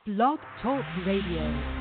Blog Talk Radio.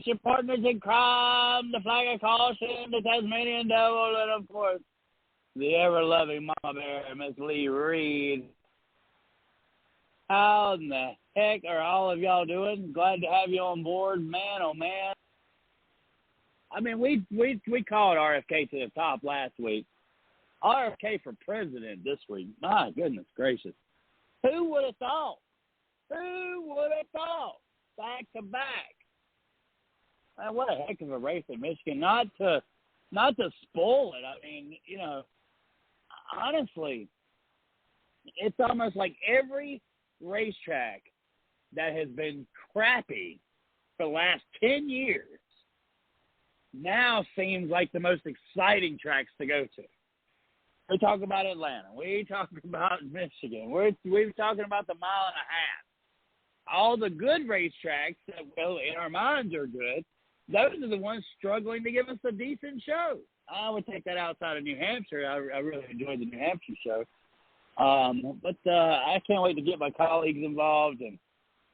Your partners in crime, the flag of caution, the Tasmanian devil, and of course, the ever-loving Mama Bear, Miss Lee Reed. How in the heck are all of y'all doing? Glad to have you on board, man. Oh man! I mean, we called RFK to the top last week. RFK for president this week. My goodness gracious! Who would have thought? Who would have thought? Back to back. Man, what a heck of a race in Michigan. Not to spoil it. I mean, you know, honestly, it's almost like every racetrack that has been crappy for the last 10 years now seems like the most exciting tracks to go to. We talk about Atlanta. We talk about Michigan. We're talking about the mile and a half. All the good racetracks that, well, in our minds are good, those are the ones struggling to give us a decent show. I would take that outside of New Hampshire. I really enjoyed the New Hampshire show. But I can't wait to get my colleagues involved and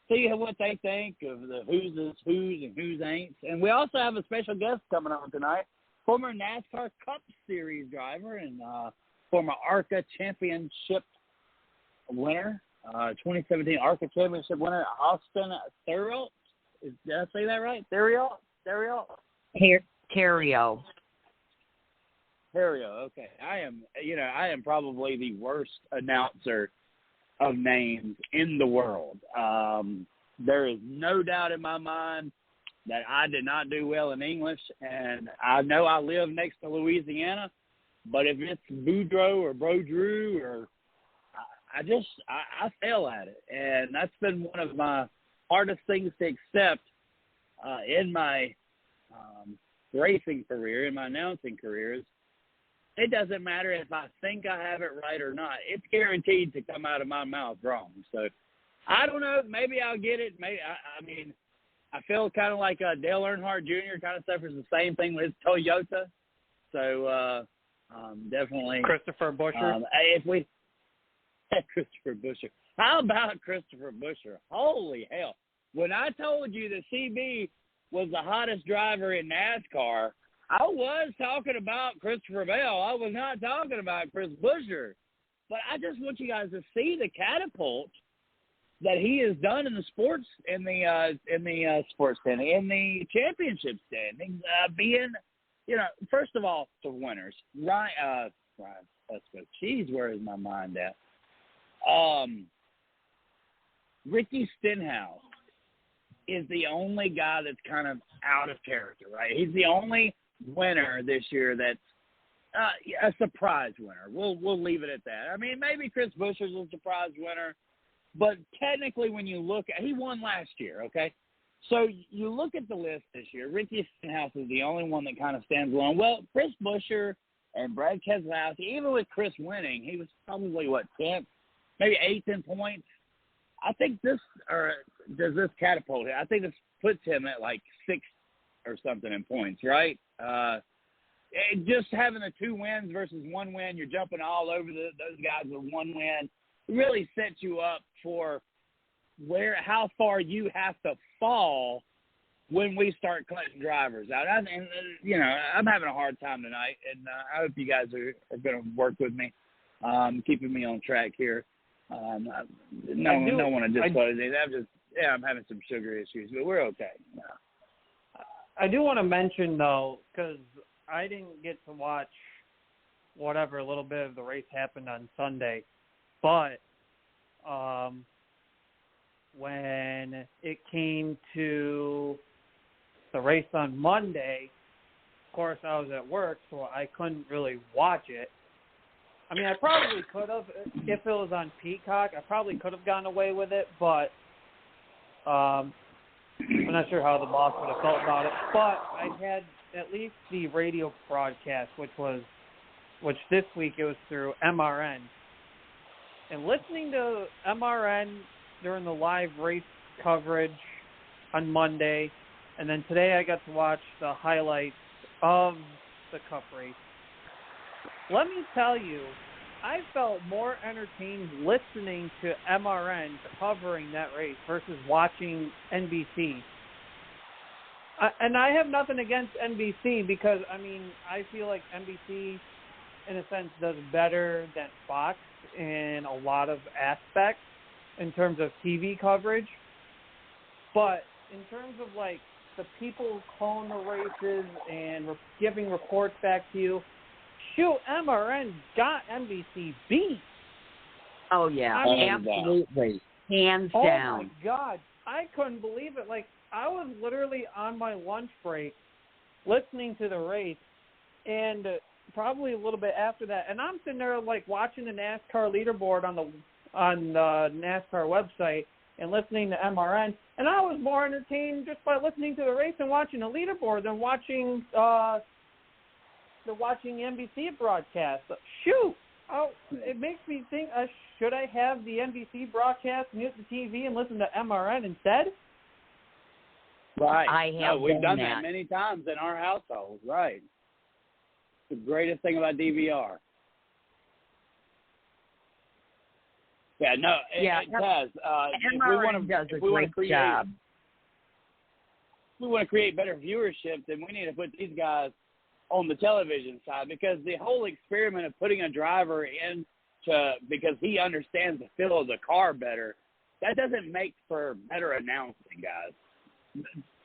see what they think of the who's and who's ain't. And we also have a special guest coming on tonight, former NASCAR Cup Series driver and former ARCA Championship winner, 2017 ARCA Championship winner, Austin Theriault. Did I say that right? Theriault? Theriault. Okay. I am probably the worst announcer of names in the world. There is no doubt in my mind that I did not do well in English, and I know I live next to Louisiana, but if it's Boudreaux or Brodrew, or I fail at it, and that's been one of my hardest things to accept in my racing career, in my announcing careers. It doesn't matter if I think I have it right or not. It's guaranteed to come out of my mouth wrong. So I don't know. Maybe I'll get it. Maybe I mean, I feel kind of like Dale Earnhardt Jr. kind of suffers the same thing with his Toyota. So definitely Christopher Buesher. Christopher Buescher. How about Christopher Buescher? Holy hell! When I told you that CB was the hottest driver in NASCAR, I was talking about Christopher Bell. I was not talking about Chris Buescher. But I just want you guys to see the catapult that he has done in the sports, in the sports standing, in the championship standings, being, you know, first of all, the winners. Ryan Plesko. Jeez, where is my mind at? Ricky Stenhouse is the only guy that's kind of out of character, right? He's the only winner this year that's a surprise winner. We'll leave it at that. I mean, maybe Chris Buescher's a surprise winner, but technically when you look at – he won last year, okay? So you look at the list this year, Ricky Stenhouse is the only one that kind of stands alone. Well, Chris Buescher and Brad Keselowski, even with Chris winning, he was probably, 10th, maybe 8th in points. I think does this catapult him? I think this puts him at like 6th or something in points, right? Just having the 2 wins versus 1 win, you're jumping all over those guys with 1 win, really sets you up for how far you have to fall when we start cutting drivers out. I'm having a hard time tonight, and I hope you guys are going to work with me, keeping me on track here. Don't want to disclose it. I'm having some sugar issues, but we're okay. I do want to mention, though, because I didn't get to watch a little bit of the race happened on Sunday, but when it came to the race on Monday, of course, I was at work, so I couldn't really watch it. I mean, I probably could have. If it was on Peacock, I probably could have gone away with it, but I'm not sure how the boss would have felt about it. But I had at least the radio broadcast, which this week it was through MRN. And listening to MRN during the live race coverage on Monday, and then today I got to watch the highlights of the Cup race. Let me tell you, I felt more entertained listening to MRN covering that race versus watching NBC. And I have nothing against NBC because, I mean, I feel like NBC, in a sense, does better than Fox in a lot of aspects in terms of TV coverage. But in terms of, like, the people calling the races and giving reports back to you, shoot, MRN got NBC beat. Oh, yeah, I mean, absolutely. Hands down. Oh, my God. I couldn't believe it. Like, I was literally on my lunch break listening to the race, and probably a little bit after that, and I'm sitting there, like, watching the NASCAR leaderboard on the NASCAR website and listening to MRN, and I was more entertained just by listening to the race and watching the leaderboard than watching the NBC broadcast. Shoot! It makes me think, should I have the NBC broadcast, mute the TV, and listen to MRN instead? Right. We've done that many times in our household. Right. It's the greatest thing about DVR. Yeah, no, it does. MRN does a great job. If we want to create better viewership, then we need to put these guys on the television side, because the whole experiment of putting a driver in because he understands the feel of the car better, that doesn't make for better announcing, guys.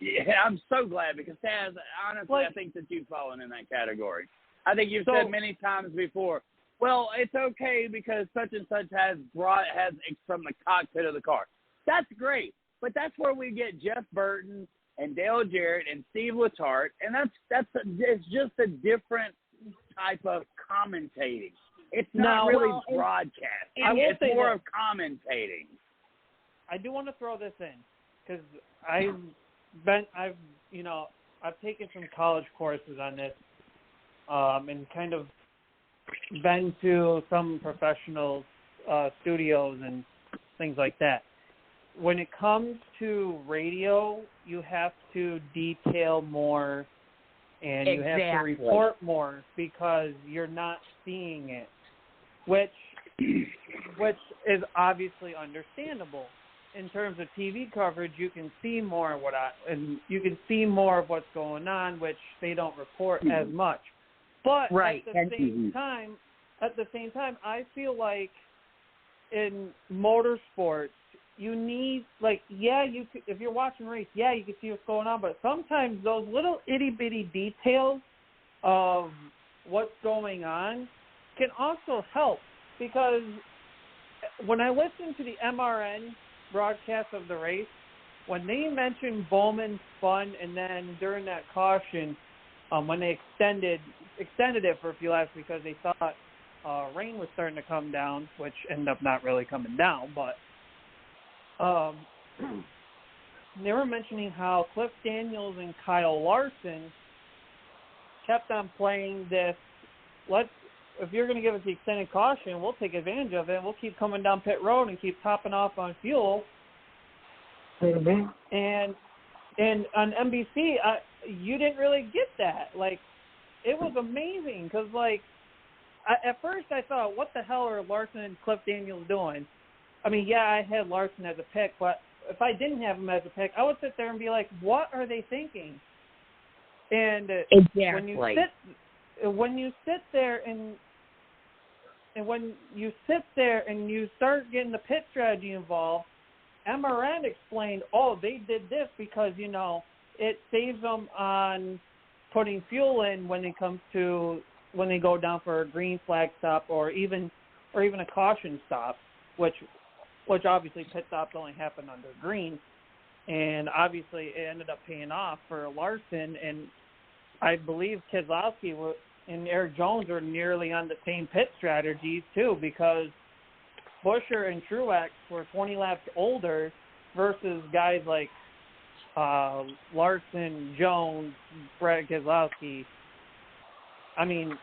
Yeah, I'm so glad, because Taz, honestly, I think that you've fallen in that category. I think you've said many times before, well, it's okay because such and such has from the cockpit of the car. That's great, but that's where we get Jeff Burton and Dale Jarrett and Steve Letarte, and it's just a different type of commentating. It's not really broadcasting. It's more of commentating. I do want to throw this in, because I've taken some college courses on this, and kind of been to some professional studios and things like that. When it comes to radio, you have to detail more and you have to report more because you're not seeing it, which is obviously understandable. In terms of TV coverage, you can see more and you can see more of what's going on, which they don't report as much. But at the same time, I feel like in motorsports, you need, if you're watching a race, you can see what's going on, but sometimes those little itty-bitty details of what's going on can also help, because when I listened to the MRN broadcast of the race, when they mentioned Bowman spun, and then during that caution, when they extended it for a few laps because they thought rain was starting to come down, which ended up not really coming down, but they were mentioning how Cliff Daniels and Kyle Larson kept on playing this, if you're going to give us the extended caution, we'll take advantage of it. We'll keep coming down pit road and keep topping off on fuel. Mm-hmm. And on NBC, you didn't really get that. Like, it was amazing because, like, at first I thought, what the hell are Larson and Cliff Daniels doing? I mean, yeah, I had Larson as a pick, but if I didn't have him as a pick, I would sit there and be like, what are they thinking? And exactly. when you sit there and you start getting the pit strategy involved, MRN explained, they did this because, it saves them on putting fuel in when they go down for a green flag stop or even a caution stop, which obviously pit stops only happen under green, and obviously it ended up paying off for Larson, and I believe Keselowski and Eric Jones are nearly on the same pit strategies too, because Buescher and Truex were 20 laps older versus guys like Larson, Jones, Brad Keselowski. I mean,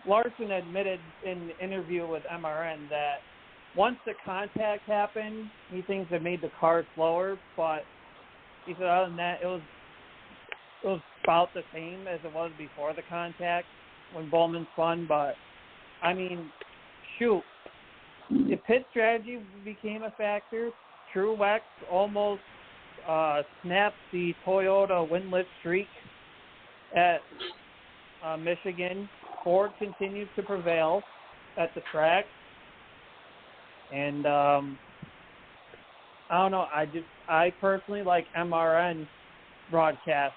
Larson admitted in the interview with MRN that once the contact happened, he thinks it made the car slower, but he said other than that, it was about the same as it was before the contact when Bowman spun. But, I mean, shoot, the pit strategy became a factor. Truex almost snapped the Toyota winless streak at Michigan. Ford continued to prevail at the track. And I don't know. I personally like MRN broadcast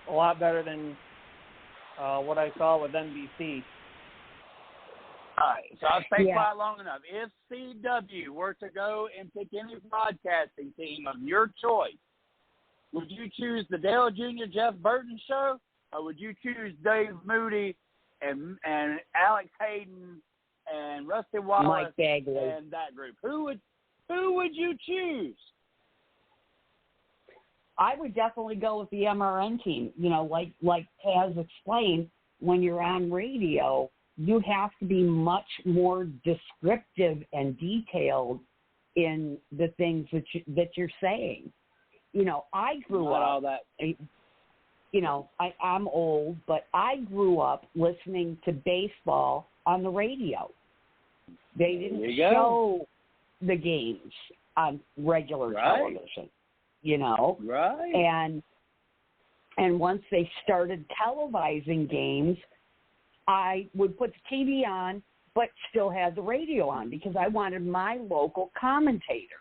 a lot better than what I saw with NBC. All right, so I've stayed quiet long enough. If CW were to go and pick any broadcasting team of your choice, would you choose the Dale Jr. Jeff Burton show, or would you choose Dave Moody and Alex Hayden and Rusty Wallace and that group? Who would you choose? I would definitely go with the MRN team. Like Taz explained, when you're on radio, you have to be much more descriptive and detailed in the things that you're saying. I grew up. All that. I'm old, but I grew up listening to baseball on the radio. They didn't show the games on regular television, Right. And once they started televising games, I would put the TV on, but still had the radio on because I wanted my local commentators.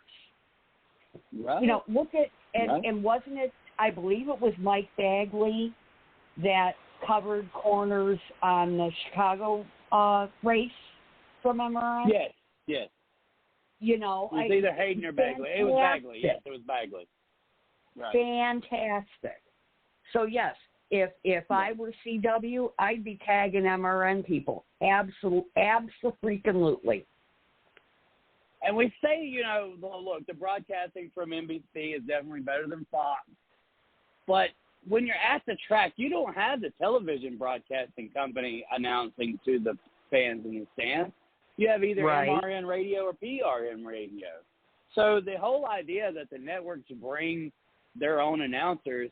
Right. Look at, and wasn't it, I believe it was Mike Bagley that covered corners on the Chicago race from MRI? Yes. It was either Hayden or Bagley. It was Bagley. Yes, it was Bagley. Right. Fantastic. So, yes, if I were CW, I'd be tagging MRN people. Absolutely. And we say, look, the broadcasting from NBC is definitely better than Fox. But when you're at the track, you don't have the television broadcasting company announcing to the fans in the stands. You have either MRN radio or PRN radio. So the whole idea that the networks bring their own announcers,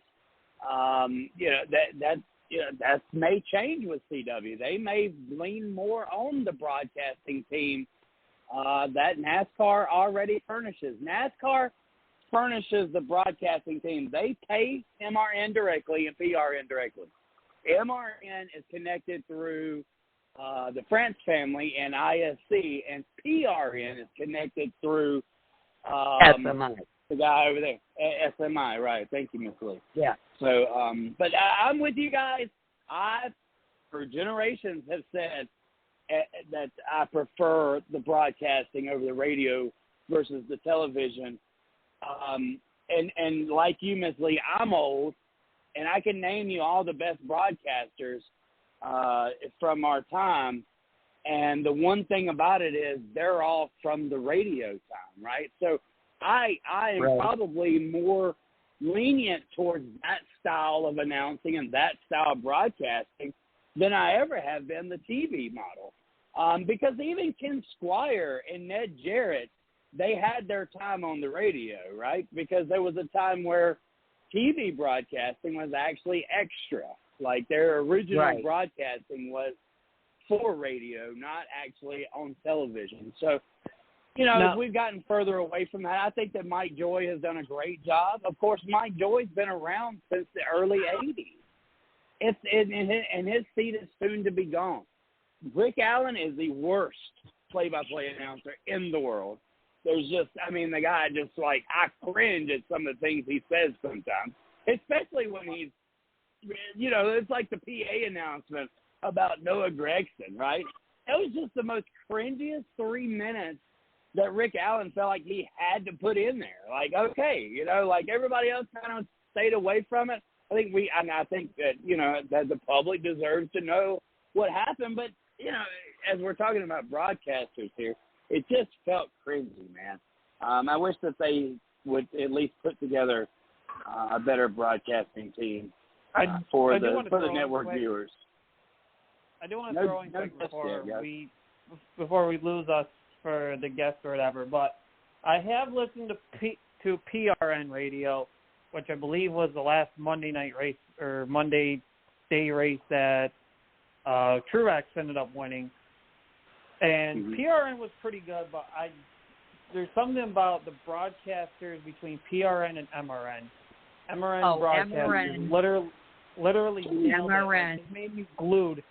that may change with CW. They may lean more on the broadcasting team that NASCAR already furnishes. NASCAR furnishes the broadcasting team. They pay MRN directly and PRN directly. MRN is connected through the France family and ISC, and PRN is connected through SMI. The guy over there, SMI, right. Thank you, Miss Lee. Yeah. So, but I'm with you guys. I, for generations, have said that I prefer the broadcasting over the radio versus the television. And like you, Miss Lee, I'm old, and I can name you all the best broadcasters from our time. And the one thing about it is they're all from the radio time, right? So I am probably more lenient towards that style of announcing and that style of broadcasting than I ever have been the TV model. Because even Ken Squire and Ned Jarrett, they had their time on the radio, right? Because there was a time where TV broadcasting was actually extra. Like their original broadcasting was for radio, not actually on television. So, as we've gotten further away from that, I think that Mike Joy has done a great job. Of course, Mike Joy's been around since the early 80s. And his seat is soon to be gone. Rick Allen is the worst play-by-play announcer in the world. There's just, the guy just like, I cringe at some of the things he says sometimes, especially when he's, it's like the PA announcement about Noah Gregson, right? It was just the most cringiest 3 minutes that Rick Allen felt like he had to put in there. Like, okay, like everybody else kind of stayed away from it. I think that, that the public deserves to know what happened. But, as we're talking about broadcasters here, it just felt cringy, man. I wish that they would at least put together a better broadcasting team for the network viewers. I do want to throw in before we lose us for the guest or whatever, but I have listened to PRN radio, which I believe was the last Monday night race or Monday day race that Truex ended up winning. And PRN was pretty good, but there's something about the broadcasters between PRN and MRN. MRN broadcasters literally nailed it. It made me glued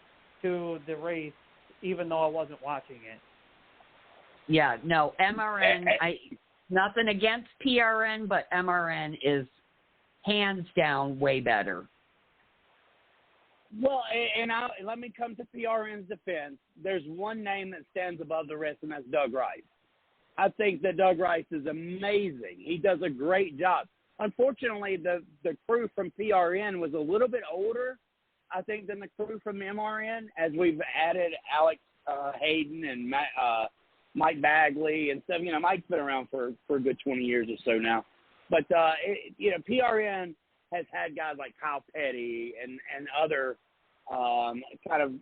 to the race, even though I wasn't watching it. Yeah, no, MRN, nothing against PRN, but MRN is hands down way better. Well, and let me come to PRN's defense. There's one name that stands above the rest, and that's Doug Rice. I think that Doug Rice is amazing. He does a great job. Unfortunately, the crew from PRN was a little bit older, I think, than the crew from MRN, as we've added Alex Hayden and Mike Bagley and stuff. Mike's been around for a good 20 years or so now. But, PRN has had guys like Kyle Petty and other kind of,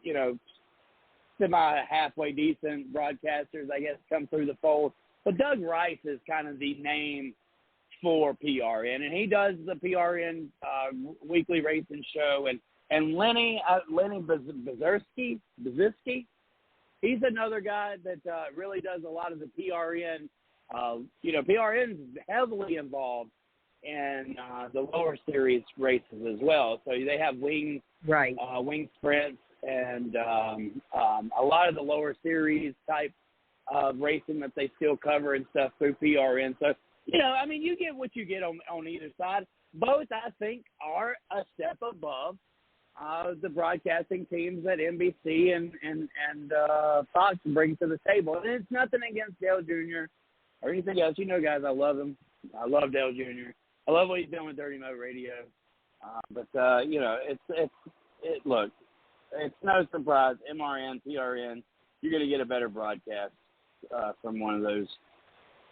semi-halfway decent broadcasters, I guess, come through the fold. But Doug Rice is kind of the name for PRN, and he does the PRN weekly racing show. And Lenny Bezerski, he's another guy that really does a lot of the PRN. PRN's heavily involved in the lower series races as well. So they have wing sprints and a lot of the lower series type of racing that they still cover and stuff through PRN. So, you get what you get on either side. Both, I think, are a step above the broadcasting teams that NBC and Fox bring to the table. And it's nothing against Dale Jr. or anything else. Guys, I love him. I love Dale Jr. I love what he's doing with Dirty Mo Radio. Look, it's no surprise. MRN, PRN, you're going to get a better broadcast from one of those.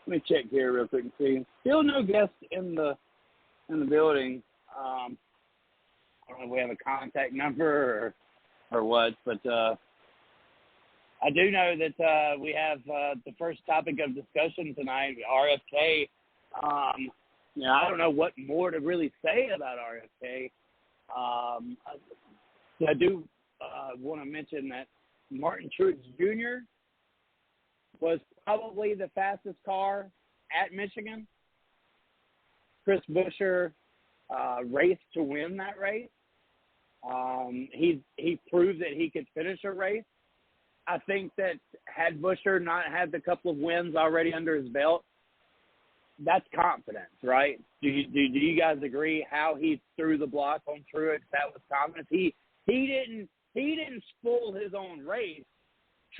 Let me check here real quick and see. Still no guests in the building. I don't know if we have a contact number or what, but I do know that we have the first topic of discussion tonight, RFK. I don't know what more to really say about RFK. I do want to mention that Martin Truex Jr. was probably the fastest car at Michigan. Chris Buescher raced to win that race. He proved that he could finish a race. I think that had Buescher not had the couple of wins already under his belt, that's confidence, right? Do you guys agree how he threw the block on Truex? That was confidence. He didn't spoil his own race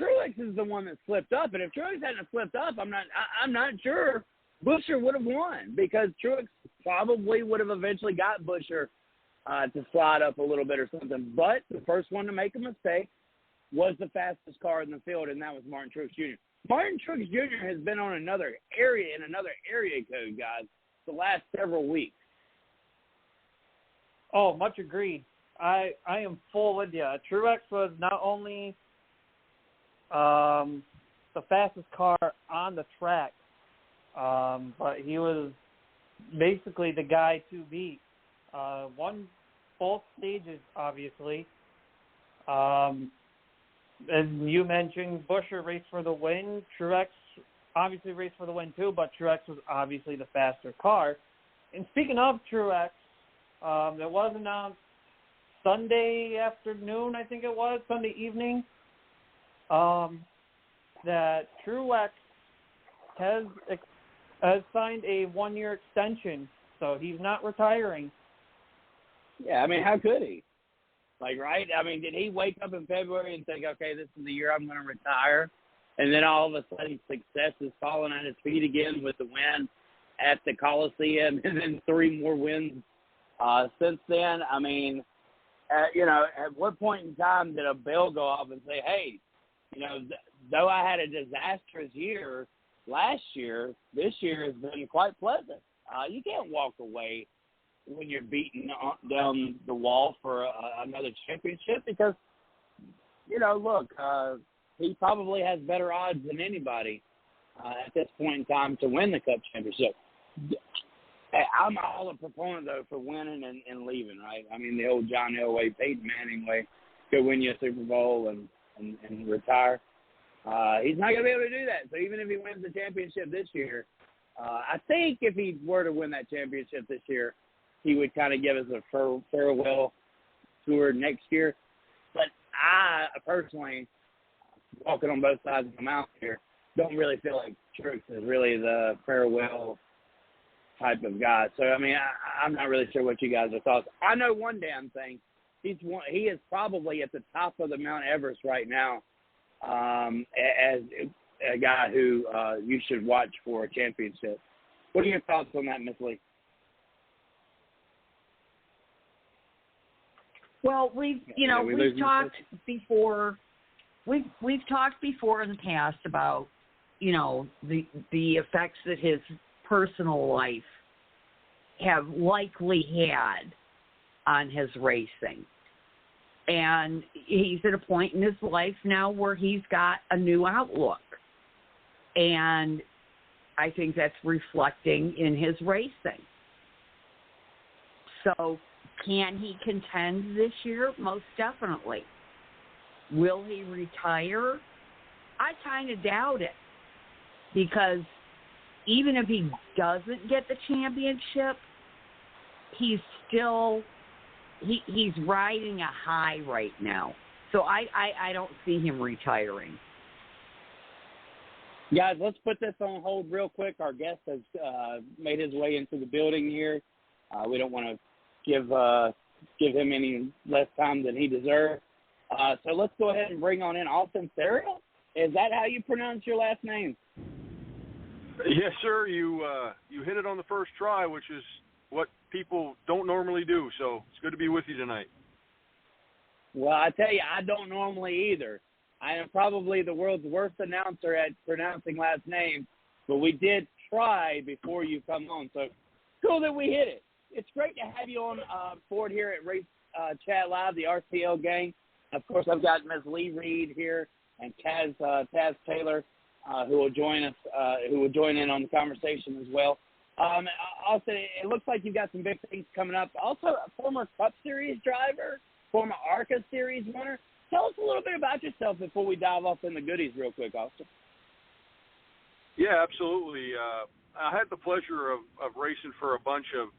Truex is the one that slipped up, and if Truex hadn't slipped up, I'm not sure Buescher would have won, because Truex probably would have eventually got Buescher to slide up a little bit or something. But the first one to make a mistake was the fastest car in the field, and that was Martin Truex Jr. Martin Truex Jr. has been on another area code, guys, the last several weeks. Oh, much agreed. I am full with you. Truex was not only the fastest car on the track, but he was basically the guy to beat. Won both stages, obviously. As you mentioned, Buescher raced for the win. Truex obviously raced for the win too, but Truex was obviously the faster car. And speaking of Truex, it was announced Sunday afternoon, I think it was, Sunday evening, that Truex has signed a 1-year extension, so he's not retiring. Yeah, I mean, how could he? Like, right? I mean, did he wake up in February and think, okay, this is the year I'm going to retire? And then all of a sudden success is falling at his feet again with the win at the Coliseum and then 3 more wins since then. I mean, at what point in time did a bell go off and say, hey, though I had a disastrous year last year, this year has been quite pleasant. You can't walk away when you're beating down the wall for another championship because, look, he probably has better odds than anybody at this point in time to win the Cup championship. I'm all a proponent, though, for winning and leaving, right? I mean, the old John Elway, Peyton Manning way, go win you a Super Bowl and retire. He's not going to be able to do that. So even if he wins the championship this year, I think if he were to win that championship this year, he would kind of give us a farewell tour next year. But I personally, walking on both sides of the mouth here, don't really feel like Truex is really the farewell type of guy. So, I mean, I'm not really sure what you guys are thoughts. I know one damn thing. He is probably at the top of the Mount Everest right now as a guy who you should watch for a championship. What are your thoughts on that, Miss Lee? Well, we've talked before. We've talked before in the past about the effects that his personal life have likely had on his racing, and he's at a point in his life now where he's got a new outlook, and I think that's reflecting in his racing. So, can he contend this year? Most definitely. Will he retire? I kind of doubt it, because even if he doesn't get the championship, he's still he's riding a high right now. So I don't see him retiring. Guys, let's put this on hold real quick. Our guest has made his way into the building here. We don't want to give him any less time than he deserves. So let's go ahead and bring on in Austin Theriault. Is that how you pronounce your last name? Yes, sir. You hit it on the first try, which is what people don't normally do. So it's good to be with you tonight. Well, I tell you, I don't normally either. I am probably the world's worst announcer at pronouncing last names, but we did try before you come on. So cool that we hit it. It's great to have you on board here at Race Chat Live, the RTL gang. Of course, I've got Ms. Lee Reed here and Taz Taylor, who will join us, who will join in on the conversation as well. Also, it looks like you've got some big things coming up. Also, a former Cup Series driver, former ARCA Series winner. Tell us a little bit about yourself before we dive off in the goodies real quick, Austin. Yeah, absolutely. I had the pleasure of racing for a bunch of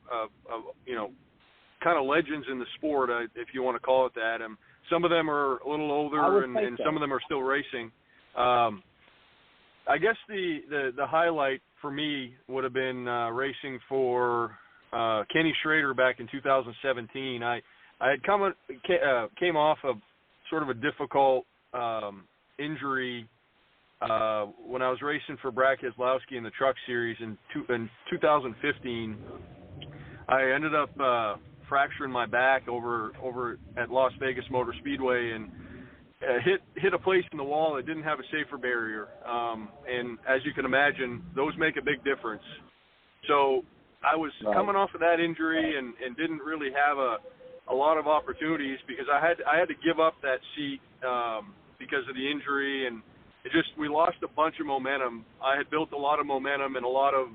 kind of legends in the sport, if you want to call it that. Some of them are a little older, and some of them are still racing. I guess the highlight for me would have been racing for Kenny Schrader back in 2017. I had came off of sort of a difficult injury when I was racing for Brad Keselowski in the Truck Series in 2015. I ended up fracturing my back over at Las Vegas Motor Speedway and hit a place in the wall that didn't have a safer barrier. And as you can imagine, those make a big difference. So I was coming off of that injury and didn't really have a lot of opportunities because I had to give up that seat because of the injury, and we lost a bunch of momentum. I had built a lot of momentum and a lot of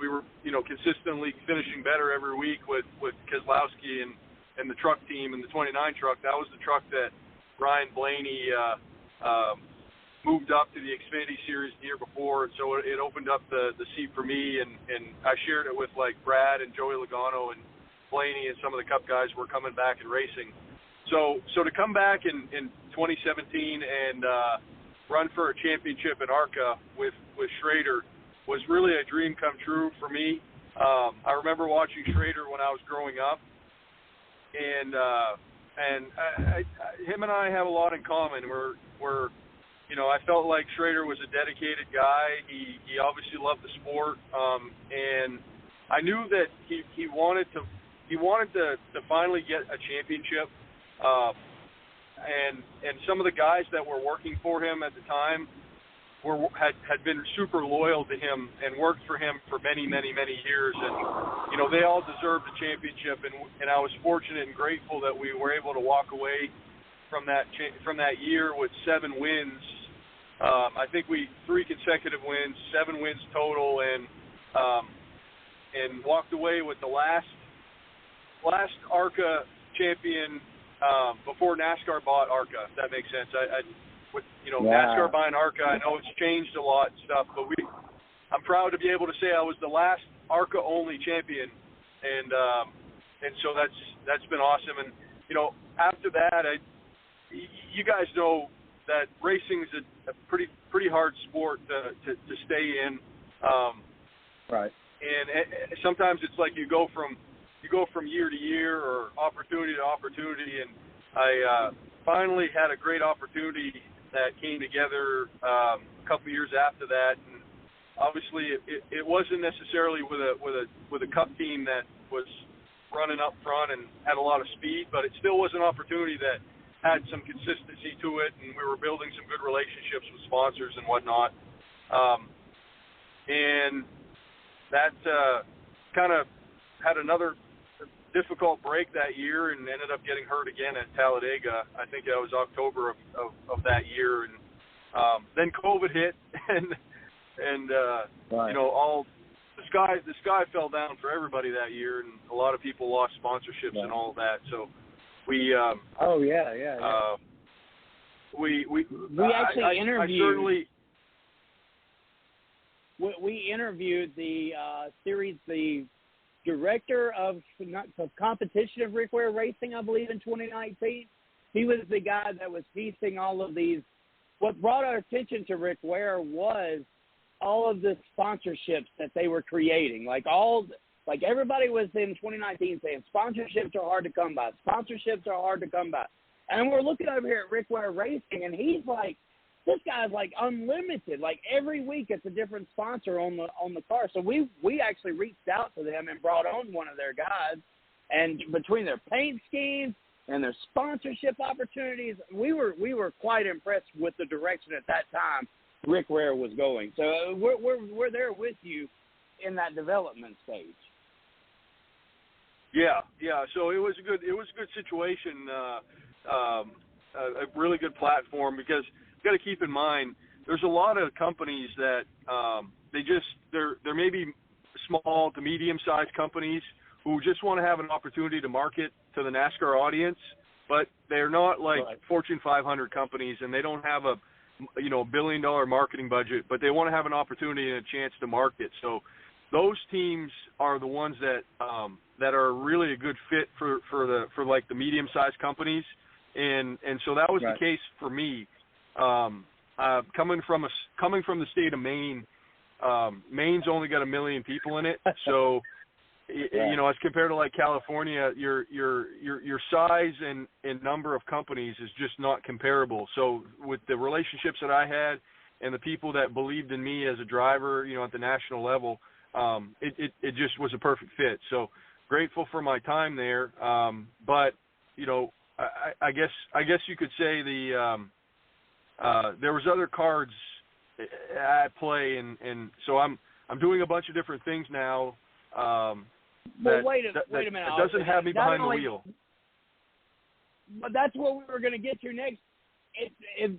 we were consistently finishing better every week with Keselowski and the truck team and the 29 truck. That was the truck that Ryan Blaney moved up to the Xfinity Series the year before, and so it opened up the seat for me, and I shared it with like Brad and Joey Logano and Blaney and some of the Cup guys were coming back and racing. So to come back in 2017 and run for a championship at ARCA with Schrader was really a dream come true for me. I remember watching Schrader when I was growing up, and him and I have a lot in common. We're I felt like Schrader was a dedicated guy. He obviously loved the sport, and I knew that he wanted to finally get a championship. And some of the guys that were working for him at the time had been super loyal to him and worked for him for many, many, many years. And they all deserved a championship, and I was fortunate and grateful that we were able to walk away from that year with 7 wins. I think 3 consecutive wins, 7 wins total, and walked away with the last ARCA champion before NASCAR bought ARCA, if that makes sense. NASCAR buying ARCA, I know it's changed a lot and stuff, but I'm proud to be able to say I was the last ARCA only champion, and so that's been awesome. And after that, you guys know that racing is a pretty hard sport to stay in. Right. And sometimes it's like you go from year to year or opportunity to opportunity, and I finally had a great opportunity that came together a couple of years after that. And obviously, it wasn't necessarily with a Cup team that was running up front and had a lot of speed, but it still was an opportunity that had some consistency to it, and we were building some good relationships with sponsors and whatnot. And that kind of had another difficult break that year and ended up getting hurt again at Talladega. I think that was October of that year, and then COVID hit, and all the sky fell down for everybody that year, and a lot of people lost sponsorships and all of that. So we we actually interviewed. We interviewed the the director of competition of Rick Ware Racing, I believe, in 2019. He was the guy that was piecing all of these. What brought our attention to Rick Ware was all of the sponsorships that they were creating. Like everybody was in 2019 saying sponsorships are hard to come by. Sponsorships are hard to come by. And we're looking over here at Rick Ware Racing, and he's like, this guy's like unlimited. Like every week it's a different sponsor on the car. So we actually reached out to them and brought on one of their guys. And between their paint schemes and their sponsorship opportunities, we were quite impressed with the direction at that time Rick Ware was going. So we're there with you in that development stage. Yeah. So it was a good situation, a really good platform, because you got to keep in mind there's a lot of companies that they're maybe small to medium sized companies who just want to have an opportunity to market to the NASCAR audience, but they're not like Fortune 500 companies, and they don't have a $1 billion marketing budget, but they want to have an opportunity and a chance to market. So those teams are the ones that are really a good fit for like the medium sized companies, and so that was the case for me. Coming from the state of Maine, Maine's only got 1 million people in it, so you know, as compared to like California, your size and number of companies is just not comparable. So with the relationships that I had and the people that believed in me as a driver, you know, at the national level, it just was a perfect fit. So grateful for my time there. But you know, I guess you could say there was other cards at play, and so I'm doing a bunch of different things now. Well, wait a minute. That doesn't have me behind the wheel. But that's what we were going to get to next.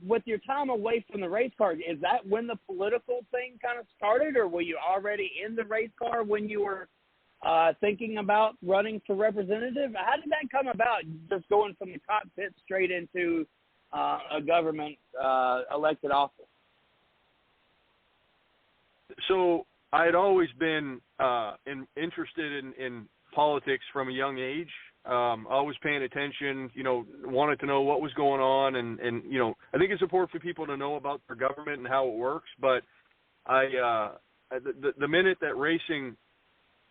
With your time away from the race car, is that when the political thing kind of started, or were you already in the race car when you were thinking about running for representative? How did that come about, just going from the cockpit straight into a government elected office? So I had always been interested in politics from a young age. Always paying attention, you know, wanted to know what was going on, and you know, I think it's important for people to know about their government and how it works. But the minute that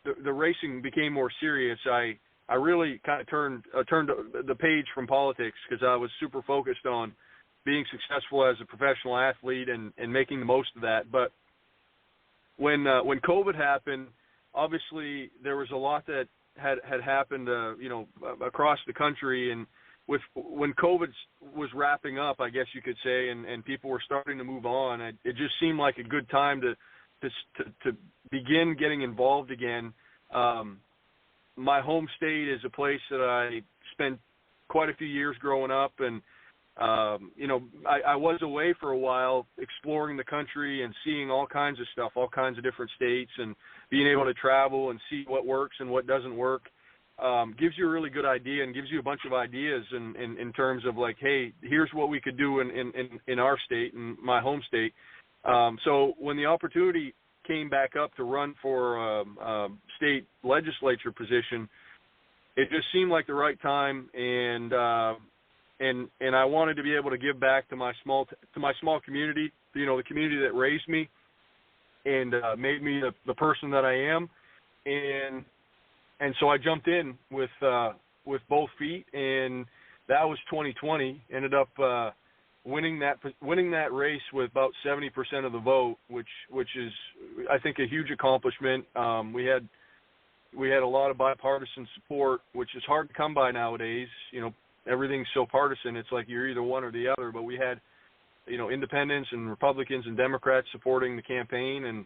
the racing became more serious, I really kind of turned the page from politics, because I was super focused on being successful as a professional athlete and making the most of that. But when COVID happened, obviously there was a lot that had happened, you know, across the country, and when COVID was wrapping up, I guess you could say, and people were starting to move on, it just seemed like a good time to begin getting involved again. My home state is a place that I spent quite a few years growing up, and you know, I was away for a while exploring the country and seeing all kinds of stuff, all kinds of different states, and being able to travel and see what works and what doesn't work. Gives you a really good idea, and gives you a bunch of ideas in terms of like, hey, here's what we could do in our state, in my home state. So when the opportunity came back up to run for a state legislature position, it just seemed like the right time, and I wanted to be able to give back to my small community, you know, the community that raised me and made me the person that I am, and so I jumped in with both feet, and that was 2020. Ended up winning that race with about 70% of the vote, which is, I think, a huge accomplishment. We had a lot of bipartisan support, which is hard to come by nowadays. You know, everything's so partisan. It's like you're either one or the other. But we had, you know, independents and Republicans and Democrats supporting the campaign, and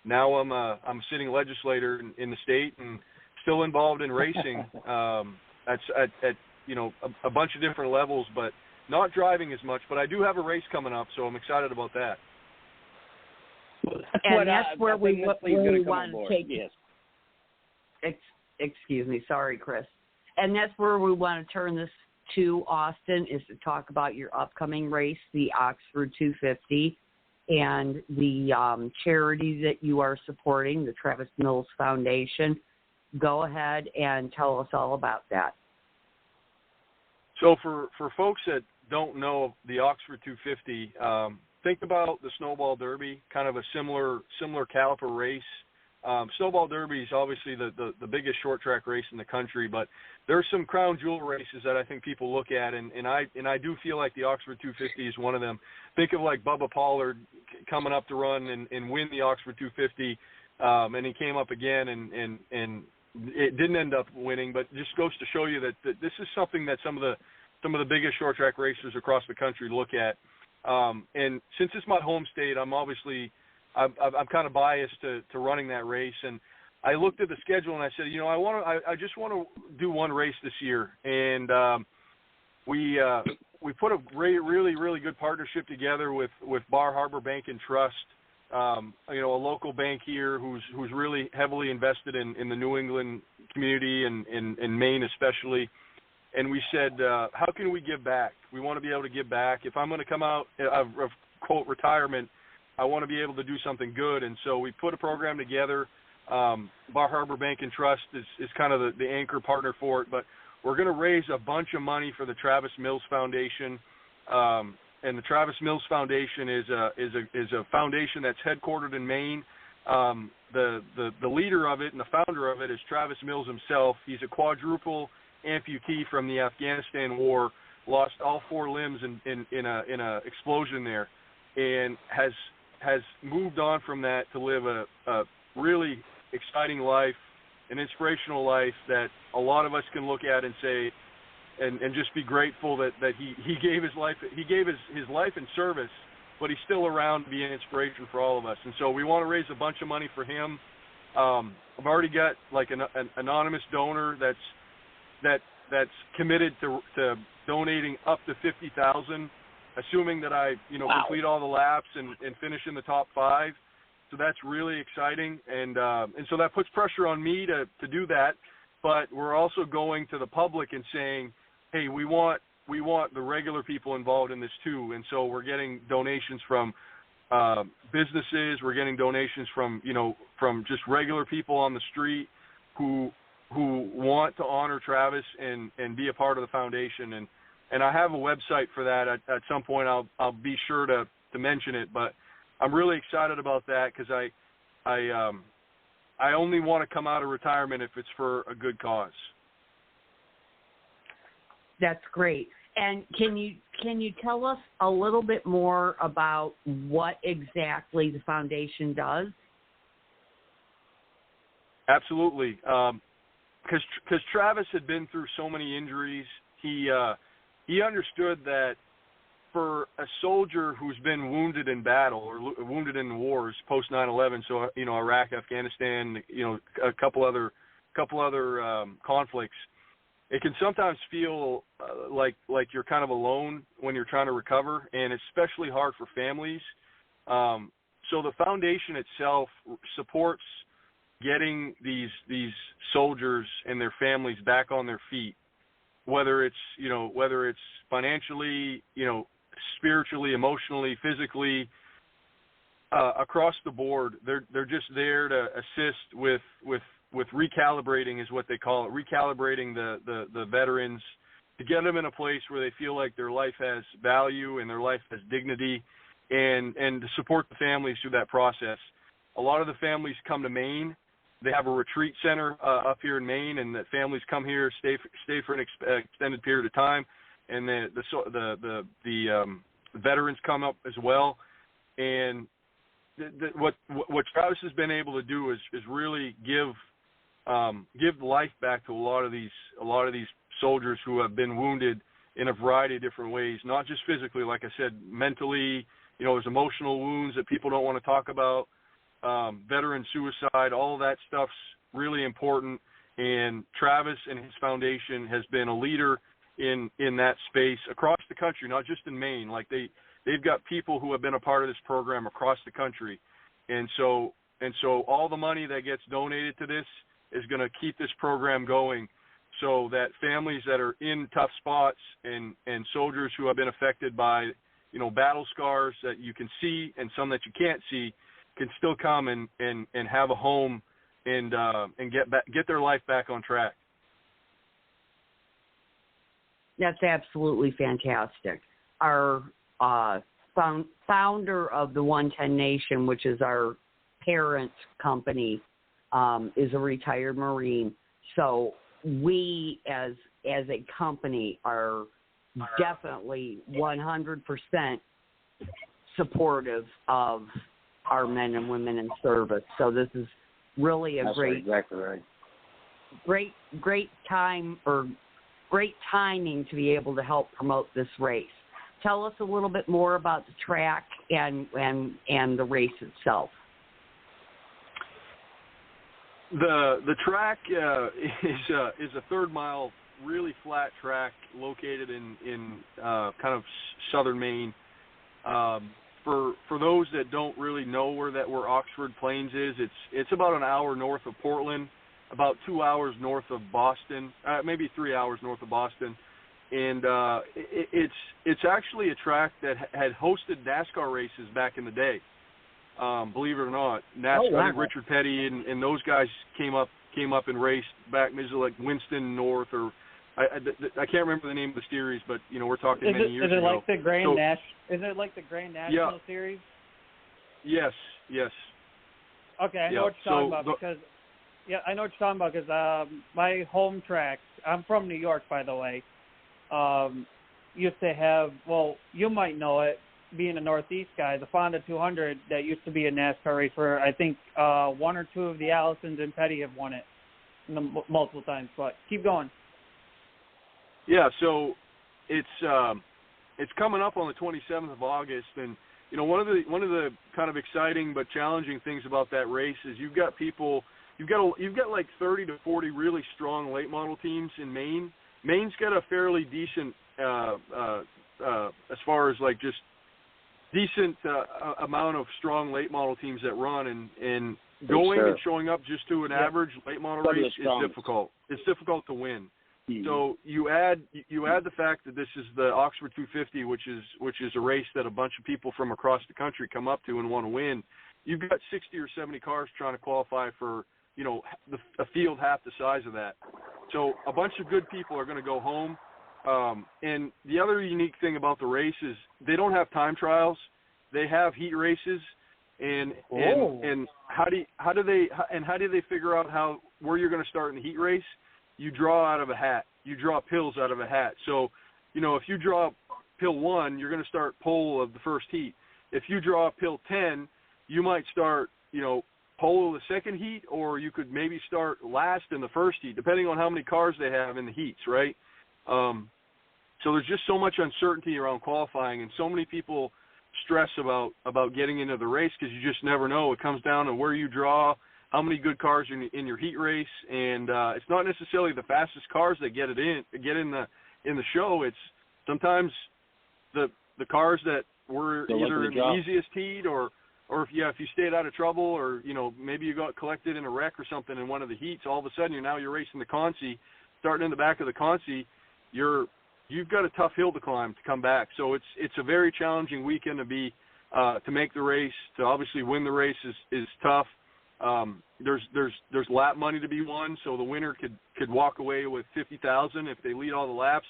now I'm a sitting legislator in the state and still involved in racing. At you know, a bunch of different levels, but not driving as much. But I do have a race coming up, so I'm excited about that. And that's where we want to take. Yes. Excuse me, sorry, Chris. And that's where we want to turn this to, Austin, is to talk about your upcoming race, the Oxford 250, and the charity that you are supporting, the Travis Mills Foundation. Go ahead and tell us all about that. So for folks that don't know the Oxford 250, think about the Snowball Derby, kind of a similar caliber race. Snowball Derby is obviously the biggest short track race in the country, but there's some crown jewel races that I think people look at, and I do feel like the Oxford 250 is one of them. Think of like Bubba Pollard coming up to run and win the Oxford 250, and he came up again and it didn't end up winning, but just goes to show you that this is something that some of the biggest short track racers across the country look at. And since it's my home state, I'm kind of biased to running that race. And I looked at the schedule and I said, you know, I just want to do one race this year. And we put a really, really good partnership together with Bar Harbor Bank and Trust, you know, a local bank here who's really heavily invested in the New England community and in Maine especially. And we said, how can we give back? We want to be able to give back. If I'm going to come out of quote retirement, I want to be able to do something good. And so we put a program together. Bar Harbor Bank and Trust is kind of the anchor partner for it. But we're going to raise a bunch of money for the Travis Mills Foundation. And the Travis Mills Foundation is a foundation that's headquartered in Maine. The leader of it and the founder of it is Travis Mills himself. He's a quadruple amputee from the Afghanistan war, lost all 4 limbs in a explosion there, and has moved on from that to live a really exciting life, an inspirational life that a lot of us can look at and say, and just be grateful that he gave his life in service, but he's still around to be an inspiration for all of us. And so we want to raise a bunch of money for him. I've already got like an anonymous donor that's committed to donating up to $50,000, assuming that I complete all the laps and finish in the top 5. So that's really exciting, and so that puts pressure on me to do that. But we're also going to the public and saying, hey, we want the regular people involved in this too. And so we're getting donations from businesses. We're getting donations from just regular people on the street who want to honor Travis and be a part of the foundation. And I have a website for that. At some point I'll be sure to mention it. But I'm really excited about that because I only want to come out of retirement if it's for a good cause. That's great. And can you tell us a little bit more about what exactly the foundation does? Absolutely. Because Travis had been through so many injuries, he understood that for a soldier who's been wounded in battle or wounded in wars post 9/11, so Iraq, Afghanistan, a couple other conflicts, it can sometimes feel like you're kind of alone when you're trying to recover, and especially hard for families. So the foundation itself supports getting these soldiers and their families back on their feet, whether it's financially, spiritually, emotionally, physically, across the board. They're just there to assist with recalibrating, is what they call it, recalibrating the veterans to get them in a place where they feel like their life has value and their life has dignity, and to support the families through that process. A lot of the families come to Maine. They have a retreat center up here in Maine, and the families come here, stay for an extended period of time, and the veterans come up as well. And what Travis has been able to do is really give life back to a lot of these soldiers who have been wounded in a variety of different ways, not just physically, like I said, mentally. There's emotional wounds that people don't want to talk about. Veteran suicide, all of that stuff's really important, and Travis and his foundation has been a leader in that space across the country, not just in Maine. Like they've got people who have been a part of this program across the country, and so all the money that gets donated to this is going to keep this program going, so that families that are in tough spots and soldiers who have been affected by battle scars that you can see and some that you can't see can still come and have a home and get their life back on track. That's absolutely fantastic. Our founder of the 110 Nation, which is our parent company, is a retired Marine. So we, as a company, are definitely 100% supportive of our men and women in service. So this is really exactly right. Great time, or great timing to be able to help promote this race. Tell us a little bit more about the track and the race itself. The track is a 3rd mile, really flat track located in kind of southern Maine. For those that don't really know where Oxford Plains is, it's about an hour north of Portland, about 2 hours north of Boston, maybe 3 hours north of Boston, and it's actually a track that had hosted NASCAR races back in the day. Believe it or not, NASCAR, wow. Richard Petty and those guys came up and raced back. Maybe like Winston North, or I can't remember the name of the series, but we're talking many years ago. Is it like the Grand National Series? Yes. Okay, I know what you're talking about because I know what you're talking about because my home track. I'm from New York, by the way. Used to have, well, you might know it, being a Northeast guy, the Fonda 200 that used to be a NASCAR race where I think one or two of the Allisons and Petty have won it multiple times. But keep going. Yeah, so it's coming up on the 27th of August, and you know one of the kind of exciting but challenging things about that race is you've got like 30 to 40 really strong late model teams in Maine. Maine's got a fairly decent as far as like just decent amount of strong late model teams that run, and going and showing up just to an average late model race is difficult. It's difficult to win. Mm-hmm. So you add the fact that this is the Oxford 250, which is a race that a bunch of people from across the country come up to and want to win. You've got 60 or 70 cars trying to qualify for, you know, a field half the size of that. So a bunch of good people are going to go home. And the other unique thing about the race is they don't have time trials; they have heat races. And how do they figure out where you're going to start in the heat race? You draw out of a hat. You draw pills out of a hat. So, you know, if you draw pill 1, you're going to start pole of the first heat. If you draw pill 10, you might start, you know, pole of the second heat, or you could maybe start last in the first heat, depending on how many cars they have in the heats, right? So there's just so much uncertainty around qualifying, and so many people stress about getting into the race because you just never know. It comes down to where you draw, how many good cars are in your heat race, and it's not necessarily the fastest cars that get in the show. It's sometimes the cars that were either in the easiest heat or if you stayed out of trouble, or you know maybe you got collected in a wreck or something in one of the heats. All of a sudden you're racing the Consi, starting in the back of the Consi. You've got a tough hill to climb to come back. So it's a very challenging weekend to make the race. To obviously win the race is tough. There's lap money to be won, so the winner could walk away with $50,000 if they lead all the laps,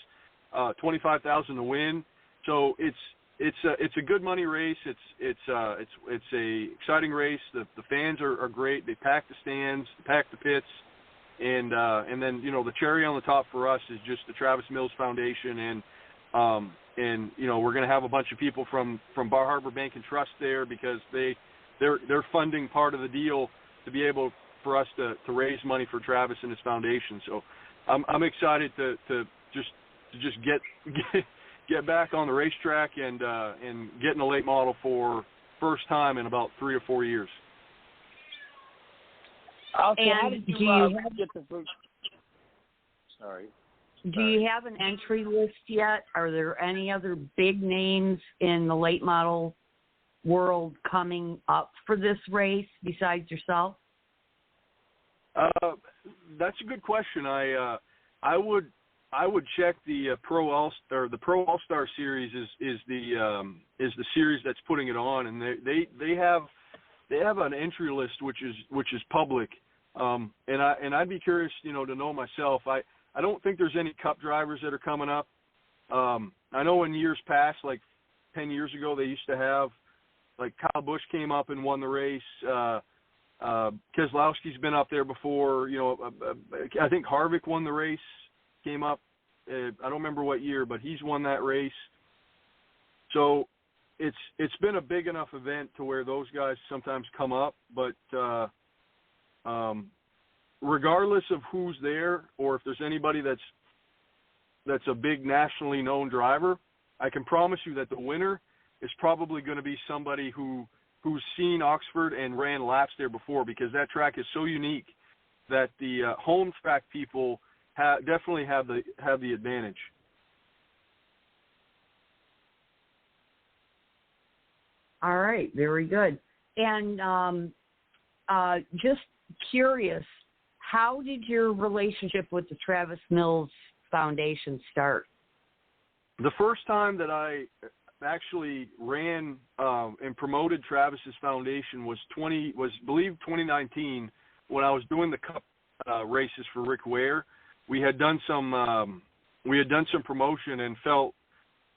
$25,000 to win. So it's a good money race. It's a exciting race. The fans are great. They pack the stands, pack the pits. And then, you know, the cherry on the top for us is just the Travis Mills Foundation. And you know, we're going to have a bunch of people from Bar Harbor Bank and Trust there because they're funding part of the deal to be able for us to raise money for Travis and his foundation. So I'm excited to just get back on the racetrack and get in a late model for first time in about 3 or 4 years. Also, how did you get the fruit? Do you have an entry list yet? Are there any other big names in the late model world coming up for this race besides yourself? That's a good question. I would check the Pro All-Star. The Pro All-Star series is the series that's putting it on, and they have an entry list which is public. And I'd be curious, you know, to know myself. I don't think there's any Cup drivers that are coming up. I know in years past, like 10 years ago, they used to have, like Kyle Busch came up and won the race. Keselowski's been up there before. You know, I think Harvick won the race, came up. I don't remember what year, but he's won that race. So it's been a big enough event to where those guys sometimes come up, but regardless of who's there or if there's anybody that's a big nationally known driver, I can promise you that the winner is probably going to be somebody who's seen Oxford and ran laps there before, because that track is so unique that the home track people definitely have the advantage. All right, very good. And just curious, how did your relationship with the Travis Mills Foundation start? The first time that I actually ran and promoted Travis's foundation was 2019, when I was doing the Cup races for Rick Ware. We had done some promotion and felt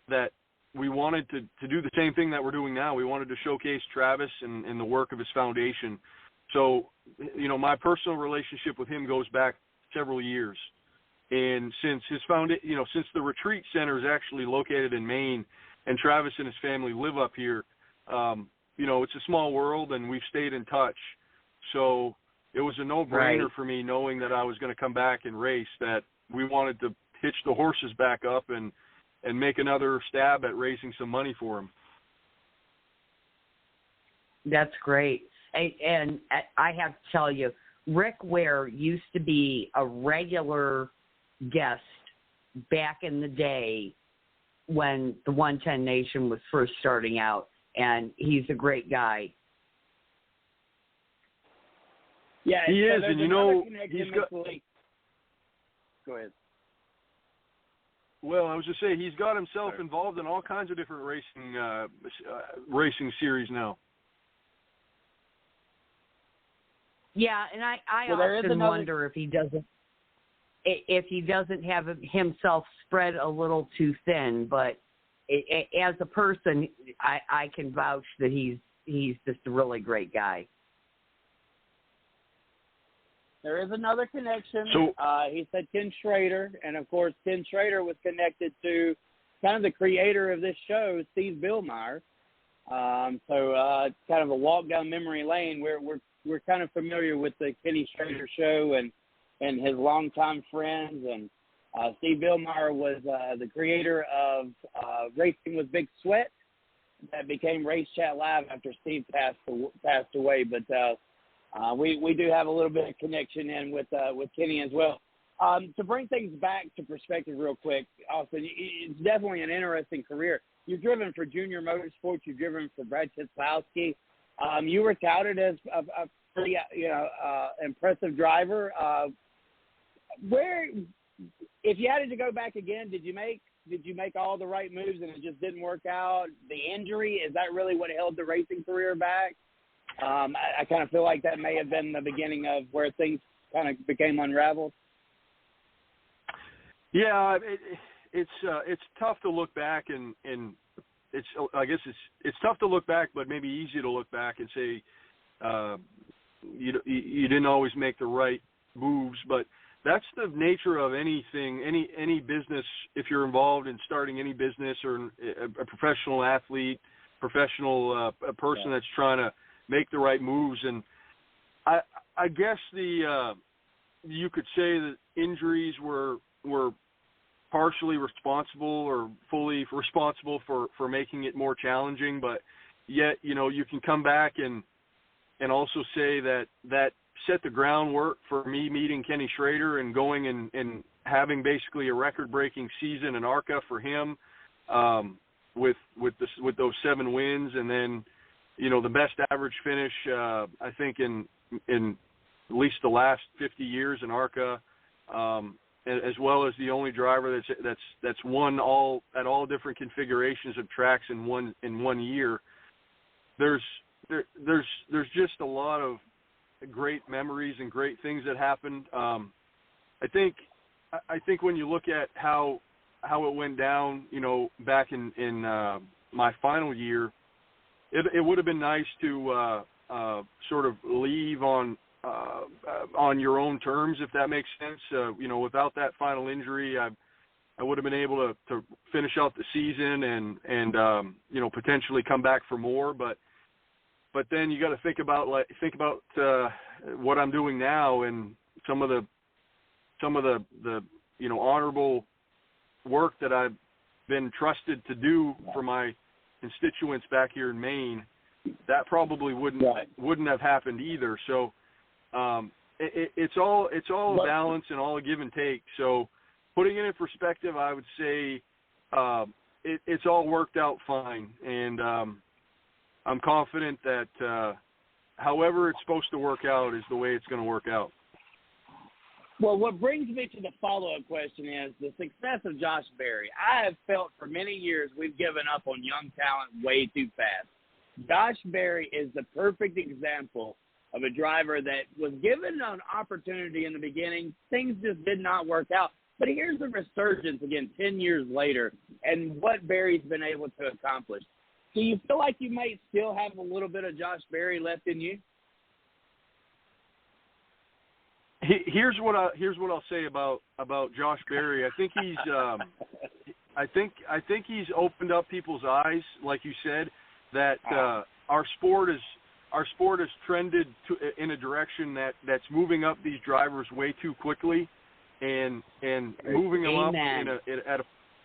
that we wanted to do the same thing that we're doing now. We wanted to showcase Travis and the work of his foundation. So, my personal relationship with him goes back several years. And since since the retreat center is actually located in Maine, and Travis and his family live up here, it's a small world, and we've stayed in touch. So it was a no-brainer for me, knowing that I was going to come back and race, that we wanted to hitch the horses back up and make another stab at raising some money for him. That's great. And I have to tell you, Rick Ware used to be a regular guest back in the day when the 110 Nation was first starting out, and he's a great guy. Yeah, he is, and he's got. Go ahead. Well, I was just saying, he's got himself involved in all kinds of different racing series now. Yeah, and I often wonder if he doesn't have himself spread a little too thin. But as a person, I can vouch that he's just a really great guy. There is another connection. He said Ken Schrader, and of course Ken Schrader was connected to kind of the creator of this show, Steve Billmeyer. It's kind of a walk down memory lane. We're kind of familiar with the Kenny Schrader show and his longtime friends. And Steve Billmeyer was the creator of Racing with Big Sweat that became Race Chat Live after Steve passed away. But we do have a little bit of connection in with Kenny as well. To bring things back to perspective real quick, Austin, it's definitely an interesting career. You've driven for Junior Motorsports. You've driven for Brad Keselowski. You were touted as a pretty, impressive driver. If you had to go back again, did you make all the right moves and it just didn't work out? The injury, is that really what held the racing career back? I kind of feel like that may have been the beginning of where things kind of became unraveled. Yeah, it's tough to look back and it's tough to look back, but maybe easy to look back and say you didn't always make the right moves. But that's the nature of anything, any business. If you're involved in starting any business or a professional athlete, professional a person that's trying to make the right moves, and I guess you could say that injuries were partially responsible or fully responsible for making it more challenging, but yet, you can come back and also say that set the groundwork for me meeting Kenny Schrader and going and having basically a record-breaking season in ARCA for him, with those 7 wins, and then, the best average finish, I think in at least the last 50 years in ARCA, as well as the only driver that's won at all different configurations of tracks in one year. There's just a lot of great memories and great things that happened. I think when you look at how it went down, back in my final year, it would have been nice to sort of leave on your own terms, if that makes sense. Without that final injury, I would have been able to finish out the season and potentially come back for more. But then you got to think about what I'm doing now and some of the honorable work that I've been trusted to do for my constituents back here in Maine. That probably wouldn't have happened either. So it's all a balance and all a give and take. So putting it in perspective, I would say it's all worked out fine, and I'm confident that however it's supposed to work out is the way it's going to work out. Well, what brings me to the follow-up question is the success of Josh Berry. I have felt for many years we've given up on young talent way too fast. Josh Berry is the perfect example of a driver that was given an opportunity in the beginning. Things just did not work out. But here's the resurgence again 10 years later and what Berry's been able to accomplish. Do you feel like you might still have a little bit of Josh Berry left in you? here's what I'll say about Josh Berry. I think he's I think he's opened up people's eyes, like you said, that our sport has trended in a direction that's moving up these drivers way too quickly, and moving them up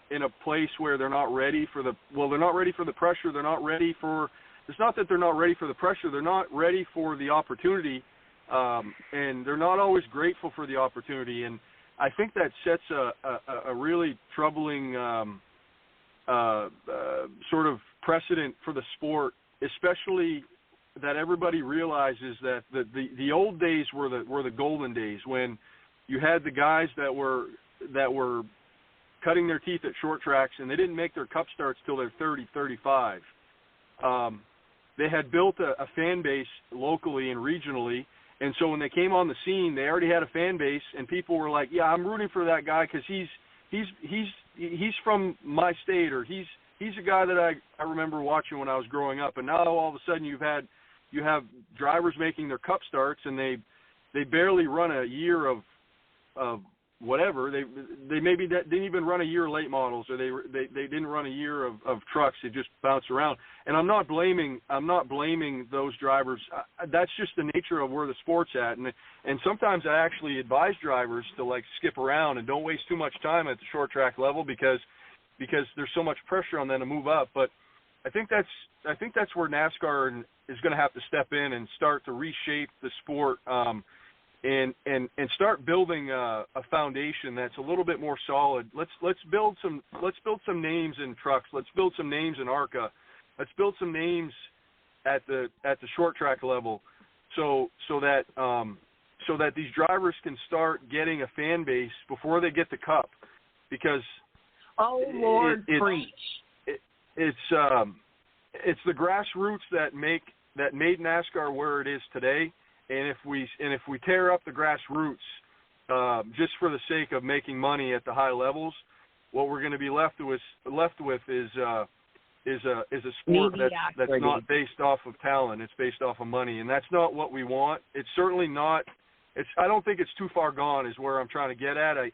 in a place where they're not ready for they're not ready for the pressure. They're not ready for. It's not that they're not ready for the pressure. They're not ready for the opportunity, and they're not always grateful for the opportunity. And I think that sets a really troubling sort of precedent for the sport, especially that everybody realizes that the old days were the golden days, when you had the guys that were cutting their teeth at short tracks, and they didn't make their cup starts till they're 30, 35. They had built a fan base locally and regionally, and so when they came on the scene, they already had a fan base, and people were like, "Yeah, I'm rooting for that guy because he's from my state, or he's a guy that I remember watching when I was growing up." And now all of a sudden you have drivers making their cup starts, and they barely run a year of whatever. They maybe didn't even run a year of late models, or they didn't run a year of trucks. They just bounce around. And I'm not blaming those drivers. That's just the nature of where the sport's at. And sometimes I actually advise drivers to like skip around and don't waste too much time at the short track level because there's so much pressure on them to move up. But I think that's where NASCAR is going to have to step in and start to reshape the sport. And start building a foundation that's a little bit more solid. Let's build some names in trucks. Let's build some names in ARCA. Let's build some names at the short track level, so that these drivers can start getting a fan base before they get the cup, because preach. It's the grassroots that made NASCAR where it is today. And if we tear up the grassroots just for the sake of making money at the high levels, what we're going to be left with is a sport that's not based off of talent. It's based off of money, and that's not what we want. It's certainly not. I don't think it's too far gone, is where I'm trying to get at. I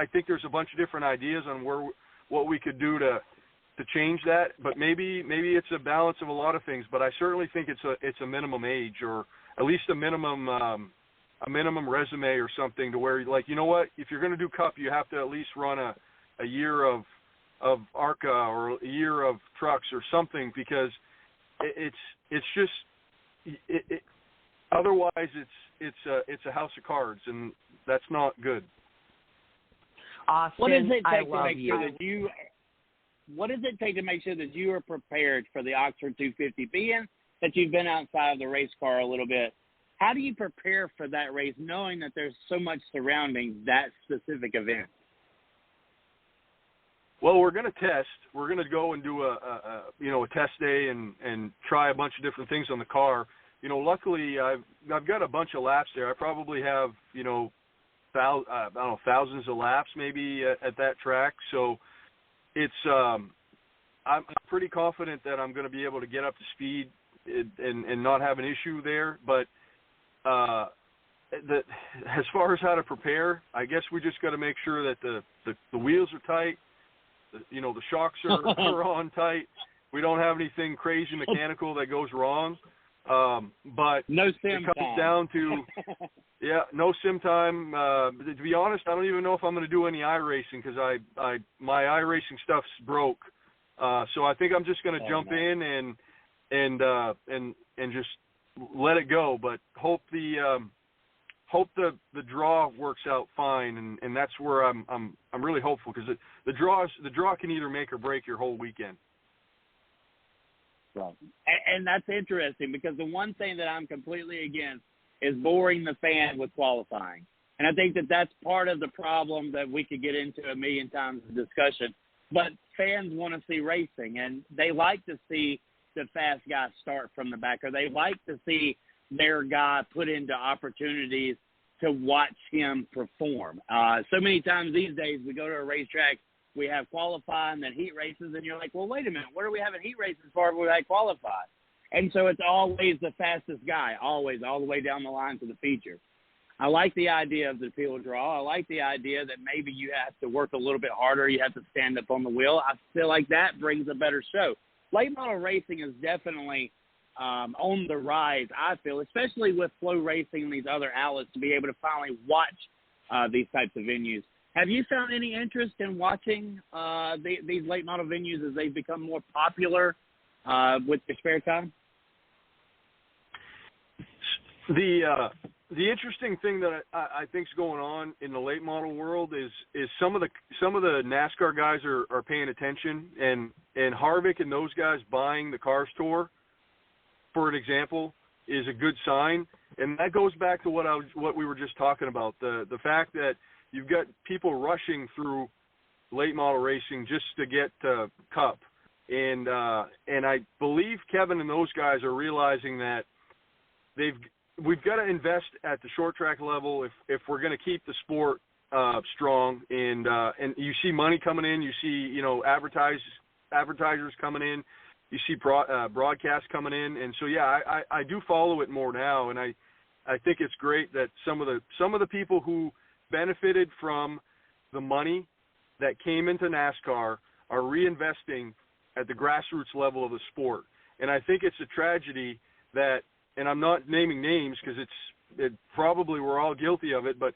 think there's a bunch of different ideas on what we could do to change that, but maybe it's a balance of a lot of things. But I certainly think it's a minimum age, or at least a minimum resume or something, to where, like, you know what, if you're going to do Cup, you have to at least run a year of ARCA or a year of trucks or something, because it's just otherwise it's a house of cards, and that's not good. Austin, what does it I take to love make sure that you? What does it take to make sure that you are prepared for the Oxford 250? Being that you've been outside of the race car a little bit, how do you prepare for that race, knowing that there's so much surrounding that specific event? Well, we're going to test. We're going to go and do a test day and try a bunch of different things on the car. Luckily I've got a bunch of laps there. I probably have thousands of laps maybe at that track. So it's I'm pretty confident that I'm going to be able to get up to speed and not have an issue there. But as far as how to prepare, I guess we just got to make sure that the wheels are tight, the shocks are on tight. We don't have anything crazy mechanical that goes wrong. But no sim it comes time. down to no sim time. To be honest, I don't even know if I'm going to do any iRacing, because my iRacing stuff's broke. So I think I'm just going to jump in and just let it go. But hope the draw works out fine, and that's where I'm really hopeful, because the draw can either make or break your whole weekend. Right. And that's interesting, because the one thing that I'm completely against is boring the fan with qualifying. And I think that that's part of the problem that we could get into a million times in discussion. But fans want to see racing, and they like to see the fast guy start from the back, or they like to see their guy put into opportunities to watch him perform. So many times these days we go to a racetrack, we have qualifying, then heat races, and you're like, well, wait a minute, what are we having heat races for if we had qualified? And so it's always the fastest guy, always, all the way down the line to the feature. I like the idea of the field draw. I like the idea that maybe you have to work a little bit harder. You have to stand up on the wheel. I feel like that brings a better show. Late model racing is definitely on the rise, I feel, especially with Flow Racing and these other outlets, to be able to finally watch these types of venues. Have you found any interest in watching these late model venues as they become more popular with your spare time? The interesting thing that I think is going on in the late model world is some of the NASCAR guys are paying attention, and Harvick and those guys buying the Cars Tour, for an example, is a good sign, and that goes back to what we were just talking about, the fact that you've got people rushing through late model racing just to get Cup, and I believe Kevin and those guys are realizing that we've got to invest at the short track level if we're going to keep the sport strong, and you see money coming in, you see advertisers coming in, you see broadcasts coming in, and so I do follow it more now, and I think it's great that some of the people who benefited from the money that came into NASCAR are reinvesting at the grassroots level of the sport, and I think it's a tragedy that. And I'm not naming names because it probably we're all guilty of it, but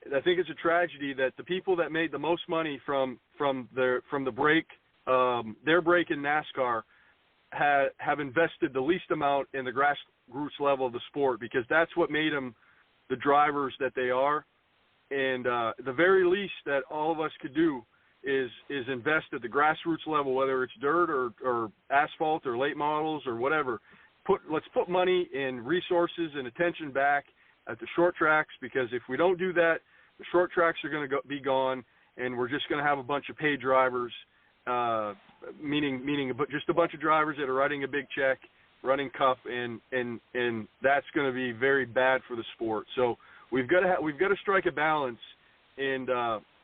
I think it's a tragedy that the people that made the most money from the break, their break in NASCAR, have invested the least amount in the grassroots level of the sport, because that's what made them the drivers that they are. And the very least that all of us could do is invest at the grassroots level, whether it's dirt or asphalt or late models or whatever. Let's put money and resources and attention back at the short tracks, because if we don't do that, the short tracks are going to be gone, and we're just going to have a bunch of paid drivers, meaning just a bunch of drivers that are writing a big check, running Cup, and that's going to be very bad for the sport. So we've got to strike a balance. And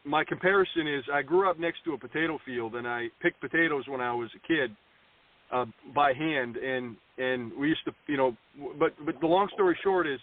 my comparison is I grew up next to a potato field, and I picked potatoes when I was a kid. By hand, and we used to, but the long story short is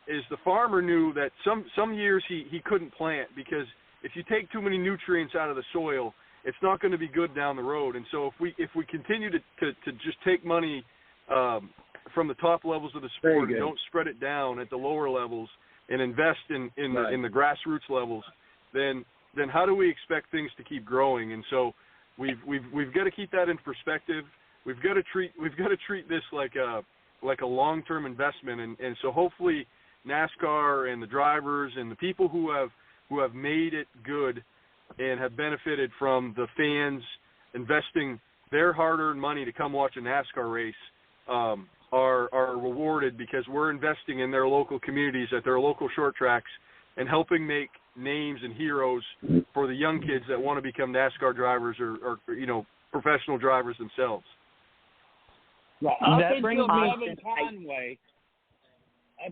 the farmer knew that some years he couldn't plant, because if you take too many nutrients out of the soil, it's not going to be good down the road. And so if we continue to just take money from the top levels of the sport and don't spread it down at the lower levels and invest in the grassroots levels, then how do we expect things to keep growing? And so we've got to keep that in perspective. We've got to treat this like a long-term investment, and so hopefully NASCAR and the drivers and the people who have made it good and have benefited from the fans investing their hard-earned money to come watch a NASCAR race are rewarded, because we're investing in their local communities at their local short tracks and helping make names and heroes for the young kids that want to become NASCAR drivers or professional drivers themselves. Right. Up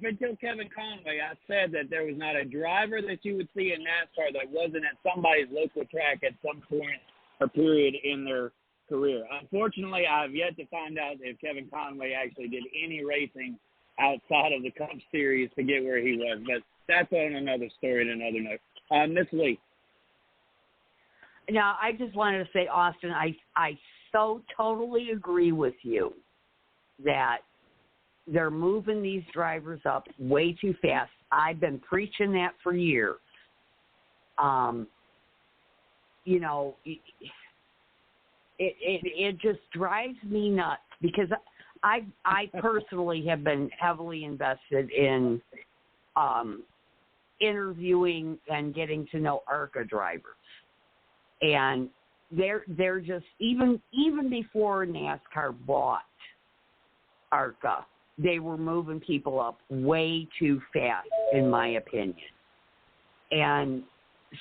until Kevin Conway, I said that there was not a driver that you would see in NASCAR that wasn't at somebody's local track at some point or period in their career. Unfortunately, I've yet to find out if Kevin Conway actually did any racing outside of the Cup Series to get where he was, but that's on another story and another note. Miss Lee. Now, I just wanted to say, Austin, I so totally agree with you that they're moving these drivers up way too fast. I've been preaching that for years. It just drives me nuts, because I personally have been heavily invested in interviewing and getting to know ARCA drivers. And they're just, even before NASCAR bought ARCA, they were moving people up way too fast, in my opinion. And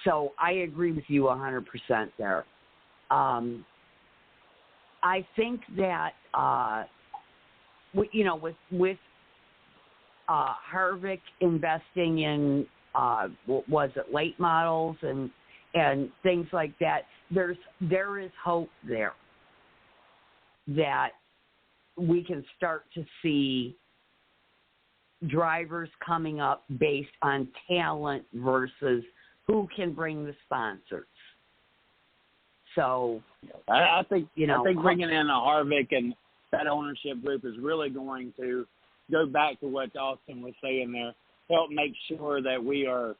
so I agree with you 100% there. I think that, with Harvick investing in, was it late models and things like that, there is hope there that we can start to see drivers coming up based on talent versus who can bring the sponsors. So I think I think bringing in a Harvick and that ownership group is really going to go back to what Austin was saying there, help make sure that we are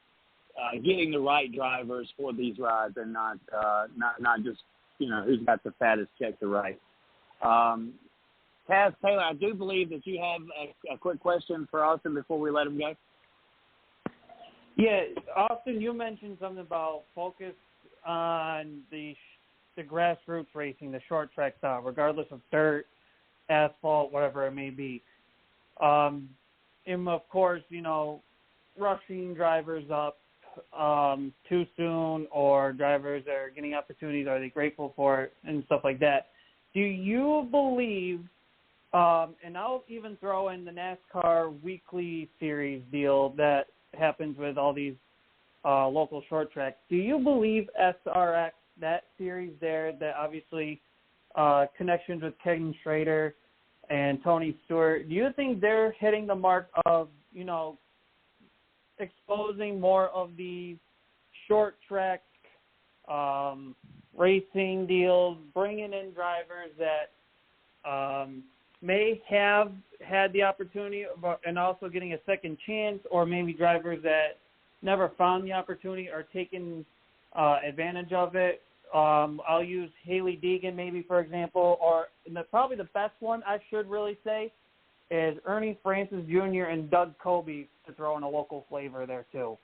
getting the right drivers for these rides and not just who's got the fattest check to write. Taz Taylor, I do believe that you have a quick question for Austin before we let him go. Yeah, Austin, you mentioned something about focus on the grassroots racing, the short track style, regardless of dirt, asphalt, whatever it may be. And of course, rushing drivers up too soon, or drivers that are getting opportunities, are they grateful for it, and stuff like that. Do you believe, and I'll even throw in the NASCAR weekly series deal that happens with all these local short tracks, do you believe SRX, that series there, that obviously connections with Ken Schrader and Tony Stewart, do you think they're hitting the mark of, exposing more of these short track racing deals, bringing in drivers that may have had the opportunity and also getting a second chance, or maybe drivers that never found the opportunity or taken advantage of it? I'll use Haley Deegan maybe, for example, or probably the best one I should really say is Ernie Francis Jr. and Doug Coby, to throw in a local flavor there too.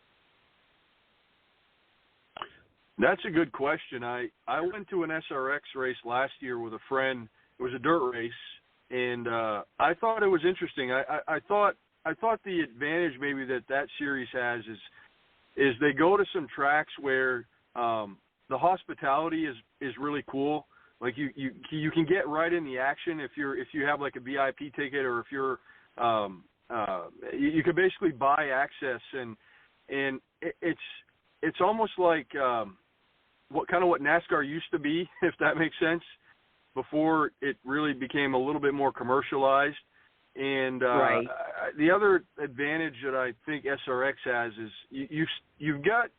That's a good question. I went to an SRX race last year with a friend. It was a dirt race, and I thought it was interesting. I thought the advantage maybe that series has is they go to some tracks where the hospitality is really cool. Like you can get right in the action if you have like a VIP ticket, or if you're you can basically buy access, and it's almost like what NASCAR used to be, if that makes sense, before it really became a little bit more commercialized. And right. The other advantage that I think SRX has is you've got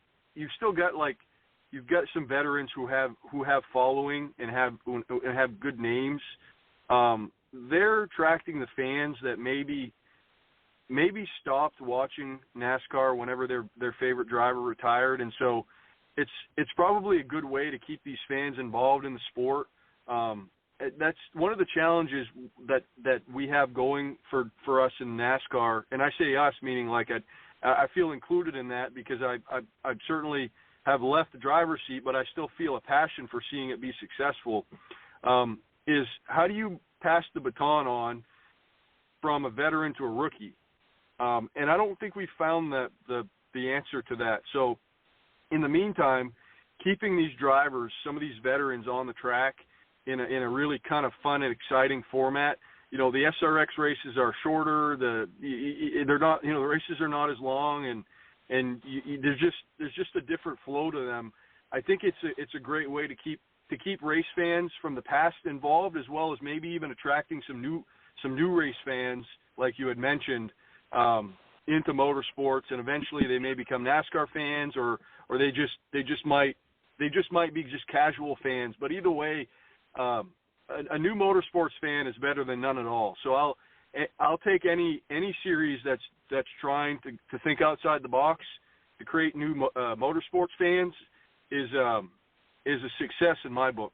some veterans who have following and have good names. They're attracting the fans that maybe stopped watching NASCAR whenever their favorite driver retired, and so it's probably a good way to keep these fans involved in the sport. That's one of the challenges that we have going for us in NASCAR, and I say us meaning like I feel included in that, because I certainly have left the driver's seat, but I still feel a passion for seeing it be successful, is how do you pass the baton on from a veteran to a rookie? And I don't think we found the answer to that. So in the meantime, keeping these drivers, some of these veterans, on the track in a really kind of fun and exciting format. The SRX races are shorter. They're not, the races are not as long, and there's just a different flow to them. I think it's a great way to keep race fans from the past involved, as well as maybe even attracting some new race fans, like you had mentioned, into motorsports, and eventually they may become NASCAR fans, or they just might be just casual fans. But either way, a new motorsports fan is better than none at all. So I'll take any series that's trying to think outside the box to create new motorsports fans is a success in my book.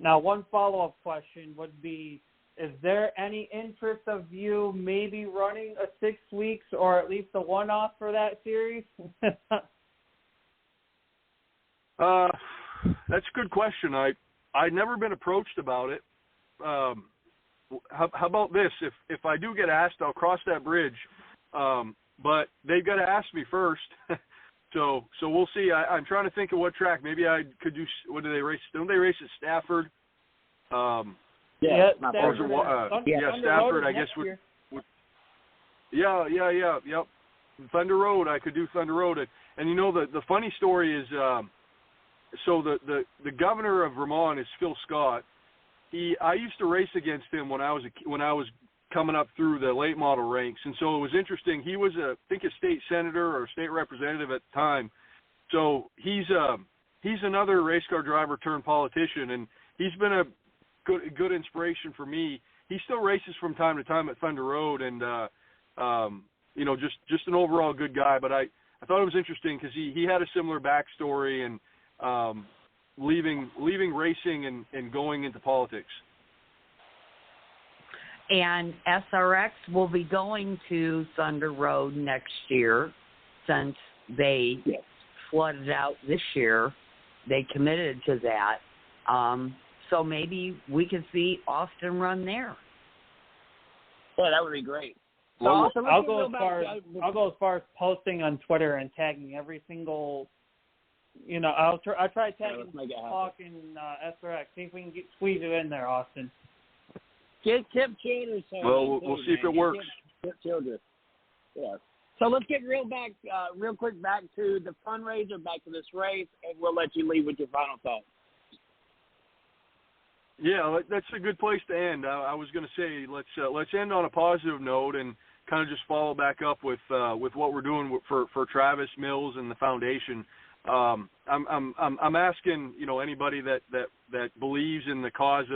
Now, one follow-up question would be, is there any interest of you maybe running a 6 weeks or at least a one-off for that series? That's a good question. I've never been approached about it. How about this? If I do get asked, I'll cross that bridge. But they've got to ask me first. So we'll see. I'm trying to think of what track. Maybe I could do. What do they race? Don't they race at Stafford? Yeah, Stafford. Stafford. I guess. Yep. Thunder Road. I could do Thunder Road. And the funny story is, so the governor of Vermont is Phil Scott. I used to race against him when I was coming up through the late model ranks. And so it was interesting. He was, I think, a state senator or state representative at the time. So he's another race car driver turned politician, and he's been a good inspiration for me. He still races from time to time at Theriault, and you know, just an overall good guy. But I thought it was interesting because he had a similar backstory and leaving racing and going into politics. And SRX will be going to Thunder Road next year, since they flooded out this year. They committed to that. So maybe we could see Austin run there. Yeah, that would be great. So Well, Austin, I'll go as far as posting on Twitter and tagging every single. You know, I'll try tagging Hawk and SRX. See if we can squeeze it in there, Austin. Get Kip Childress. Well, we'll see if it works. Kip Childress. Yeah. So let's get real quick back to the fundraiser, back to this race, and we'll let you leave with your final thoughts. Yeah, that's a good place to end. I was going to say let's end on a positive note and kind of just follow back up with what we're doing for Travis Mills and the foundation. I'm asking, you know, anybody that believes in the cause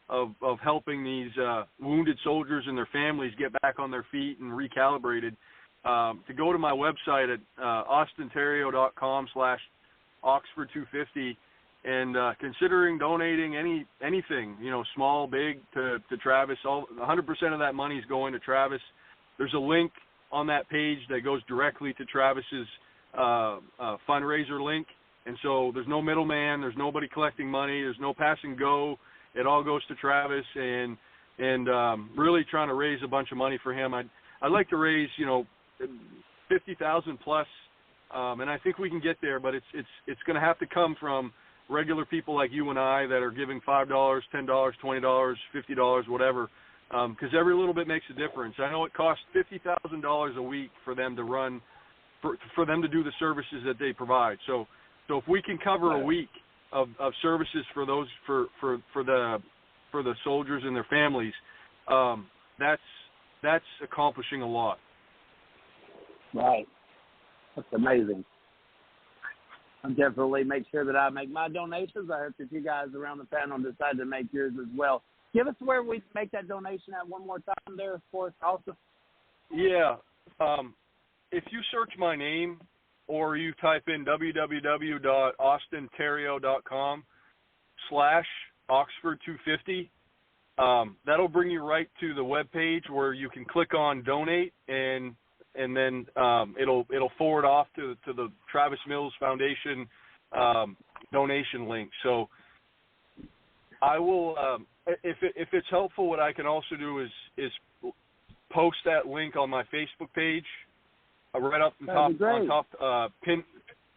of helping these wounded soldiers and their families get back on their feet and recalibrated, to go to my website at austinterrio.com/Oxford250 and considering donating anything, you know, small, big, to Travis. 100% of that money is going to Travis. There's a link on that page that goes directly to Travis's fundraiser link, and so there's no middleman, there's nobody collecting money, there's no pass and go. It all goes to Travis, and really trying to raise a bunch of money for him. I'd like to raise, you know, 50,000 plus, and I think we can get there, but it's going to have to come from regular people like you and I that are giving $5, $10, $20, $50, whatever, because every little bit makes a difference. I know it costs $50,000 a week for them to run, for them to do the services that they provide. So if we can cover a week of services for those for the soldiers and their families, that's accomplishing a lot. Right. That's amazing. I'll definitely make sure that I make my donations. I hope that you guys around the panel decide to make yours as well. Give us where we make that donation at one more time there for us also. Yeah. If you search my name or you type in www.austinterrio.com/Oxford250, that'll bring you right to the webpage where you can click on donate, and then it'll forward off to the Travis Mills Foundation donation link. So I will, if it's helpful, what I can also do is post that link on my Facebook page, right up on top,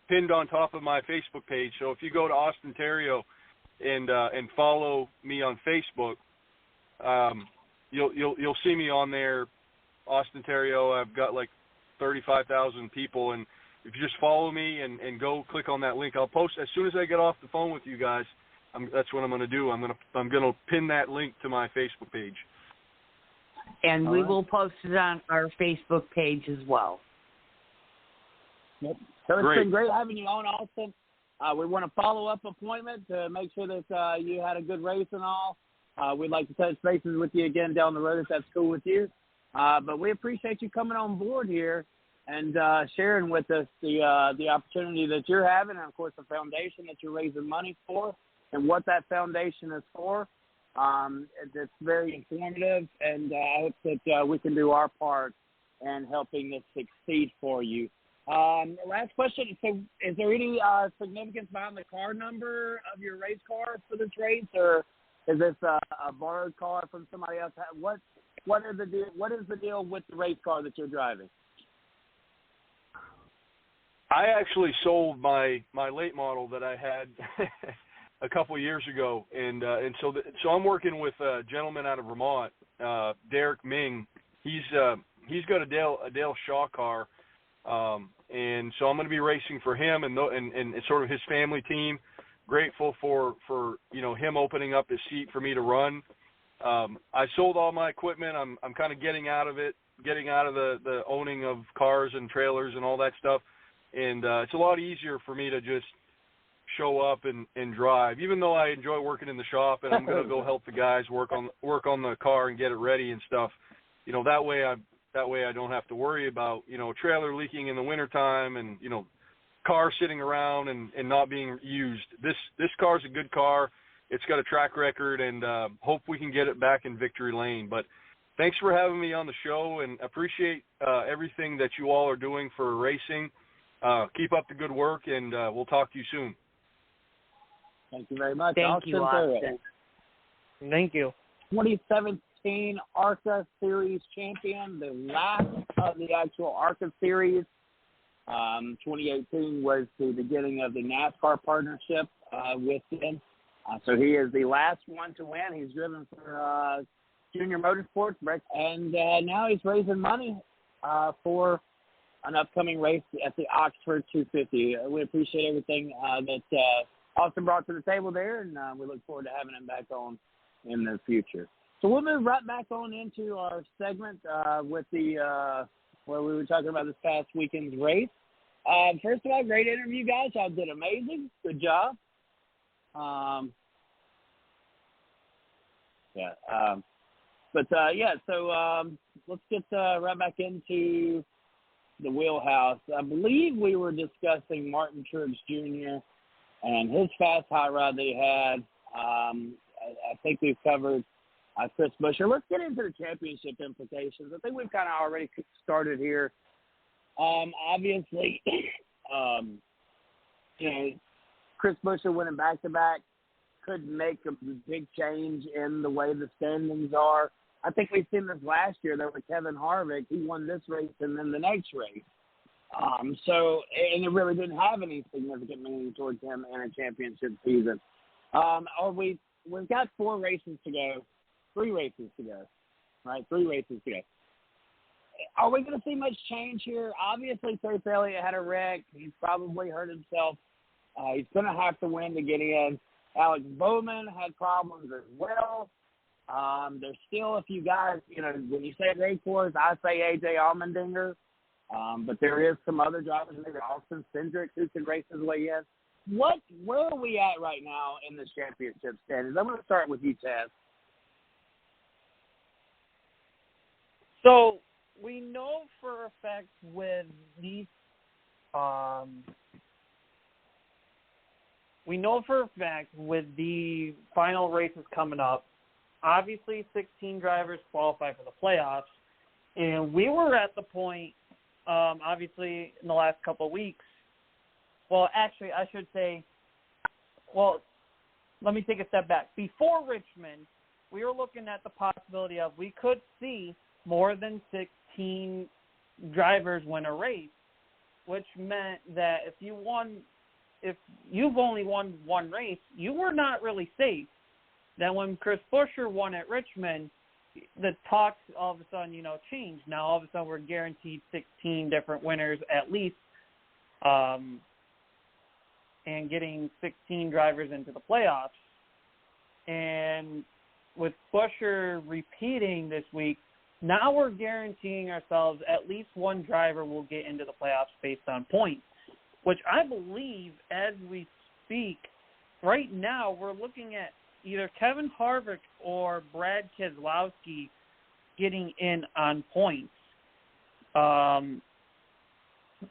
pinned on top of my Facebook page. So if you go to Austin Theriault and follow me on Facebook, you'll see me on there, Austin Theriault. I've got like 35,000 people, and if you just follow me and go click on that link, I'll post as soon as I get off the phone with you guys. That's what I'm going to do. I'm going to pin that link to my Facebook page, and we will post it on our Facebook page as well. Yep. So it's been great having you on, Austin. We want a follow-up appointment to make sure that you had a good race and all. We'd like to touch bases with you again down the road if that's cool with you. But we appreciate you coming on board here and sharing with us the opportunity that you're having, and, of course, the foundation that you're raising money for and what that foundation is for. It's very informative, and I hope that we can do our part in helping this succeed for you. Last question. So is there any significance behind the car number of your race car for this race, or is this a borrowed car from somebody else? What is the deal with the race car that you're driving? I actually sold my late model that I had a couple of years ago, and so I'm working with a gentleman out of Vermont, Derek Ming. He's got a Dale Shaw car. And so I'm going to be racing for him and sort of his family team. Grateful for him opening up his seat for me to run. I sold all my equipment. I'm kind of getting out of it, getting out of the owning of cars and trailers and all that stuff. And it's a lot easier for me to just show up and drive, even though I enjoy working in the shop and I'm going to go help the guys work on the car and get it ready and stuff. You know, that way I don't have to worry about, you know, a trailer leaking in the wintertime and, you know, car sitting around and not being used. This car's a good car. It's got a track record, and hope we can get it back in victory lane. But thanks for having me on the show, and appreciate everything that you all are doing for racing. Keep up the good work, and we'll talk to you soon. Thank you very much. Thank you, Austin. Thank you. 2017 ARCA Series champion, the last of the actual ARCA Series. 2018 was the beginning of the NASCAR partnership with him. So he is the last one to win. He's driven for Junior Motorsports, and now he's raising money for an upcoming race at the Oxford 250. We appreciate everything that Austin brought to the table there, and we look forward to having him back on in the future. So we'll move right back on into our segment with the where we were talking about this past weekend's race. First of all, great interview, guys. Y'all did amazing. Good job. So let's get right back into the wheelhouse. I believe we were discussing Martin Truex Jr. and his fast hot rod that he had. I think we've covered Chris Buescher. Let's get into the championship implications. I think we've kind of already started here. Obviously, Chris Buescher winning back-to-back could make a big change in the way the standings are. I think we've seen this last year. There was Kevin Harvick. He won this race and then the next race. And it really didn't have any significant meaning towards him in a championship season. We've got 3 races to go, right? 3 races to go. Are we going to see much change here? Obviously, Theriault had a wreck. He's probably hurt himself. He's going to have to win to get in. Alex Bowman had problems as well. There's still a few guys, when you say road course, I say A.J. Allmendinger. But there is some other drivers, maybe Austin Cindric, who can race his way in. Where are we at right now in the championship standings? I'm going to start with you, Taz. So we know for a fact with these the final races coming up, obviously 16 drivers qualify for the playoffs, and we were at the point, obviously in the last couple of weeks. Well, actually, I should say, let me take a step back. Before Richmond, we were looking at the possibility of we could see more than 16 drivers win a race, which meant that if you've only won one race, you were not really safe. Then when Chris Buescher won at Richmond, the talks all of a sudden, changed. Now all of a sudden we're guaranteed 16 different winners at least, and getting 16 drivers into the playoffs. And with Buescher repeating this week, now we're guaranteeing ourselves at least one driver will get into the playoffs based on points, which I believe as we speak, right now we're looking at either Kevin Harvick or Brad Keselowski getting in on points.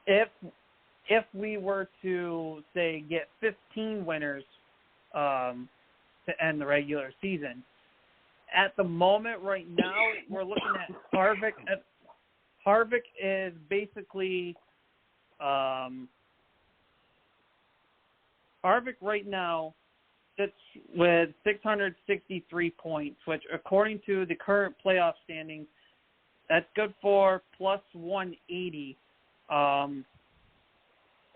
If we were to, say, get 15 winners to end the regular season. At the moment right now, we're looking at Harvick. Harvick is basically Harvick right now sits with 663 points, which according to the current playoff standings, that's good for plus 180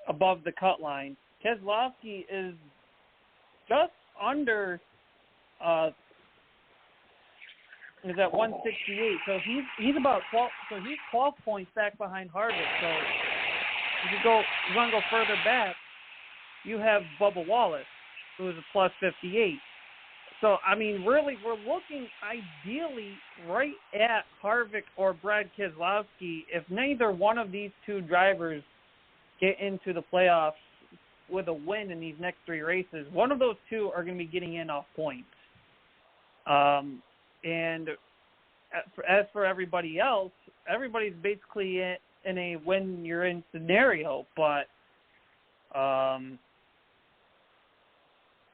above the cut line. Keselowski is just under is at 168, so he's about 12. So he's 12 points back behind Harvick. So if you want to go further back, you have Bubba Wallace, who is a plus 58. So, I mean, really, we're looking ideally right at Harvick or Brad Keselowski. If neither one of these two drivers get into the playoffs with a win in these next three races, one of those two are going to be getting in off points. And as for everybody else, everybody's basically in a win-you're-in scenario, but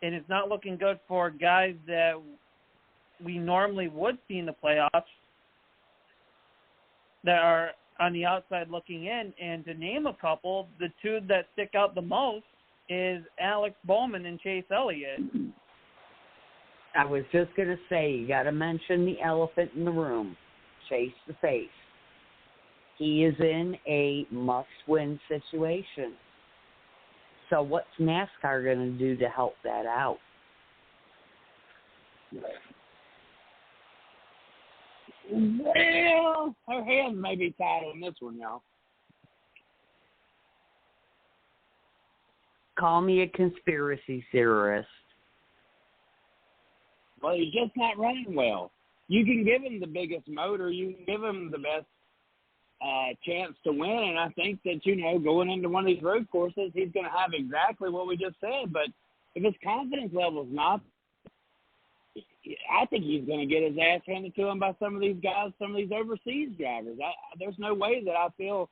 and it's not looking good for guys that we normally would see in the playoffs that are on the outside looking in. And to name a couple, the two that stick out the most is Alex Bowman and Chase Elliott. I was just going to say, you got to mention the elephant in the room, Chase the Face. He is in a must-win situation. So what's NASCAR going to do to help that out? Well, her hands may be tied on this one, y'all. Call me a conspiracy theorist. Well, he's just not running well. You can give him the biggest motor. You can give him the best chance to win. And I think that, going into one of these road courses, he's going to have exactly what we just said. But if his confidence level is not, I think he's going to get his ass handed to him by some of these guys, some of these overseas drivers. There's no way that I feel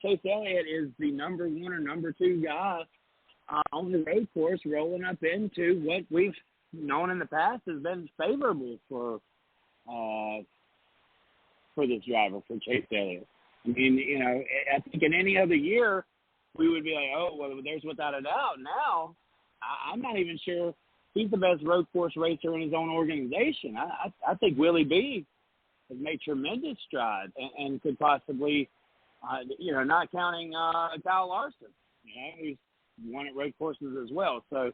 Chase Elliott is the number one or number two guy on the road course rolling up into what we've known in the past has been favorable for this driver, for Chase Elliott. I mean, I think in any other year we would be like, oh, well, there's without a doubt. Now, I'm not even sure he's the best road course racer in his own organization. I think Willie B has made tremendous strides and could possibly, not counting Kyle Larson, who's won at road courses as well. So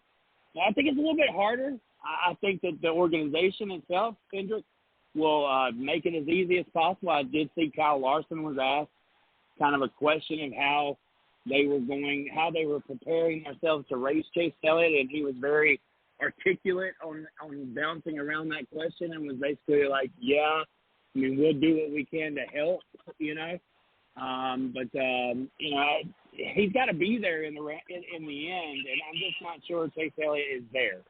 I think it's a little bit harder. I think that the organization itself, Kendrick, will make it as easy as possible. I did see Kyle Larson was asked kind of a question of how they were preparing themselves to race Chase Elliott, and he was very articulate on bouncing around that question and was basically like, yeah, I mean, we'll do what we can to help, but he's got to be there in the end, and I'm just not sure Chase Elliott is there.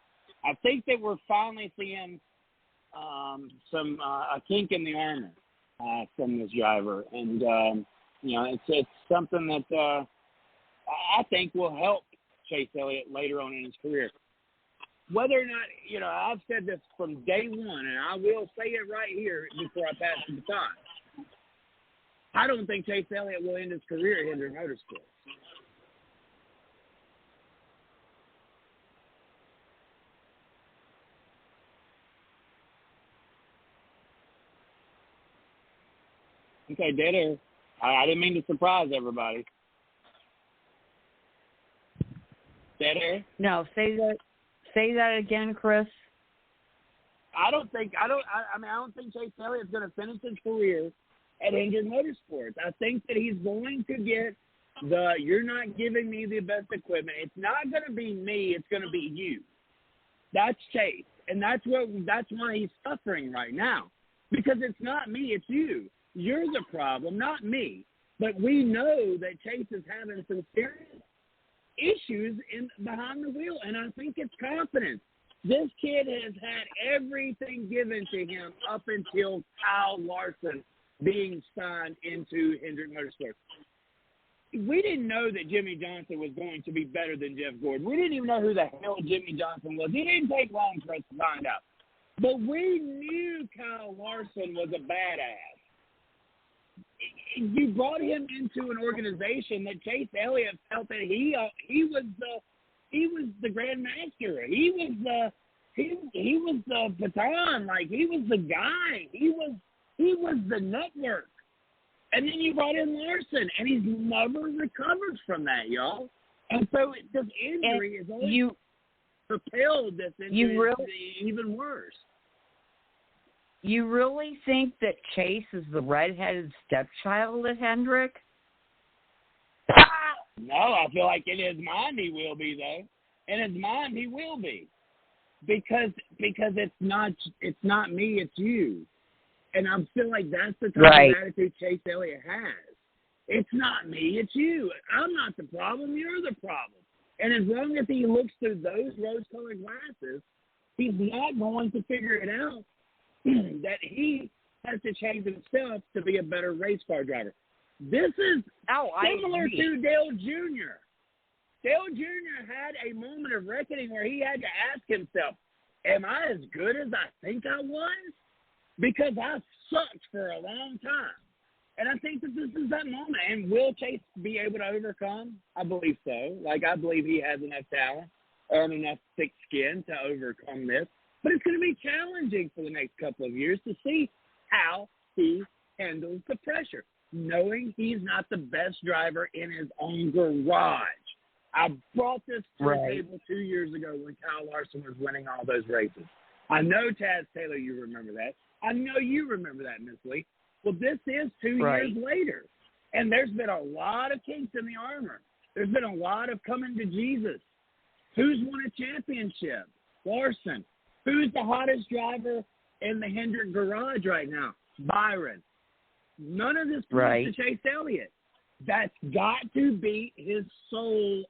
I think that we're finally seeing a kink in the armor from this driver, and it's something that I think will help Chase Elliott later on in his career. Whether or not, I've said this from day one, and I will say it right here before I pass the baton. I don't think Chase Elliott will end his career at Hendrick Motorsports. Okay, dead air. I didn't mean to surprise everybody. Dead air? No, say that again, Chris. I don't think Chase Elliott's going to finish his career at Hendrick Motorsports. I think that he's going to get you're not giving me the best equipment. It's not going to be me. It's going to be you. That's Chase. And that's why he's suffering right now. Because it's not me, it's you. You're the problem, not me. But we know that Chase is having some serious issues behind the wheel, and I think it's confidence. This kid has had everything given to him up until Kyle Larson being signed into Hendrick Motorsports. We didn't know that Jimmy Johnson was going to be better than Jeff Gordon. We didn't even know who the hell Jimmy Johnson was. It didn't take long for us to find out. But we knew Kyle Larson was a badass. You brought him into an organization that Chase Elliott felt that he was the Grand Master. He was the baton. Like, he was the guy. He was the network. And then you brought in Larson, and he's never recovered from that, y'all. And so this injury is only propelled this injury to be even worse. You really think that Chase is the redheaded stepchild at Hendrick? No, I feel like in his mind he will be, though. In his mind he will be. because it's not me, it's you. And I feel like that's the type of attitude Chase Elliott has. It's not me, it's you. I'm not the problem, you're the problem. And as long as he looks through those rose-colored glasses, he's not going to figure it out that he has to change himself to be a better race car driver. This is similar to Dale Jr. Dale Jr. had a moment of reckoning where he had to ask himself, am I as good as I think I was? Because I sucked for a long time. And I think that this is that moment. And will Chase be able to overcome? I believe so. I believe he has enough talent and enough thick skin to overcome this. But it's going to be challenging for the next couple of years to see how he handles the pressure, knowing he's not the best driver in his own garage. I brought this to the table 2 years ago when Kyle Larson was winning all those races. I know, Taz Taylor, you remember that. I know you remember that, Miss Lee. Well, this is 2 years later, and there's been a lot of kinks in the armor. There's been a lot of coming to Jesus. Who's won a championship? Larson. Who's the hottest driver in the Hendrick garage right now? Byron. None of this points to Chase Elliott. That's got to beat his soul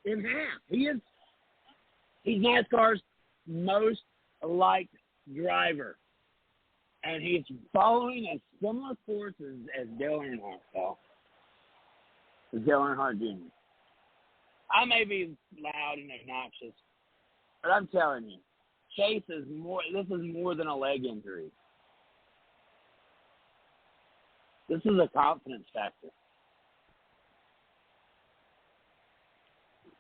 in half. He's NASCAR's most liked driver. And he's following a similar course as Dale Earnhardt, though. Dale Earnhardt Jr. I may be loud and obnoxious, but I'm telling you, Chase is this is more than a leg injury. This is a confidence factor.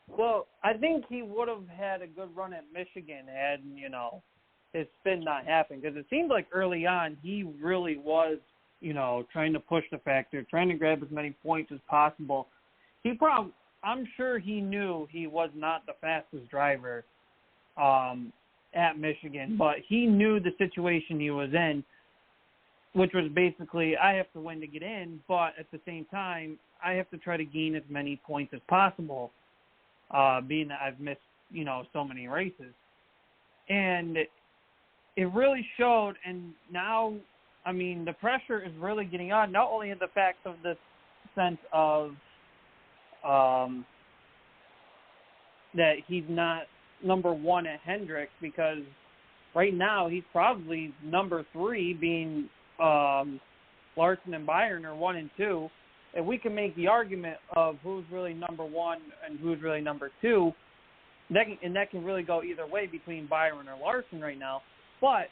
Well, I think he would have had a good run at Michigan had, his spin not happened. Because it seemed like early on he really was, trying to push the factor, trying to grab as many points as possible. I'm sure he knew he was not the fastest driver at Michigan, but he knew the situation he was in, which was basically, I have to win to get in, but at the same time, I have to try to gain as many points as possible, being that I've missed, so many races. And it really showed, and now, the pressure is really getting on, not only in the fact of the sense of that he's not number one at Hendrick, because right now he's probably number 3, being Larson and Byron are 1 and 2. And we can make the argument of who's really number 1 and who's really number 2. That can really go either way between Byron or Larson right now. But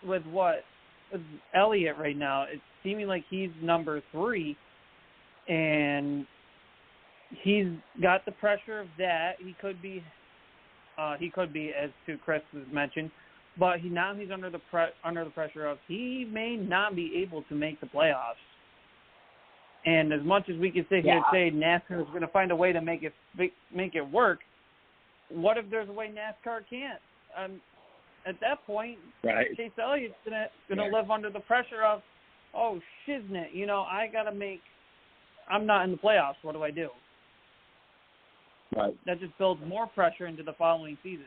with Elliott right now, it's seeming like he's number 3, and he's got the pressure of that. He could be, as to Chris has mentioned, but now he's under the pressure of he may not be able to make the playoffs. And as much as we can sit here and say NASCAR is going to find a way to make it work, what if there's a way NASCAR can't? At that point, Chase Elliott's gonna live under the pressure of, oh shiznit, I'm not in the playoffs. What do I do? Right. That just builds more pressure into the following season.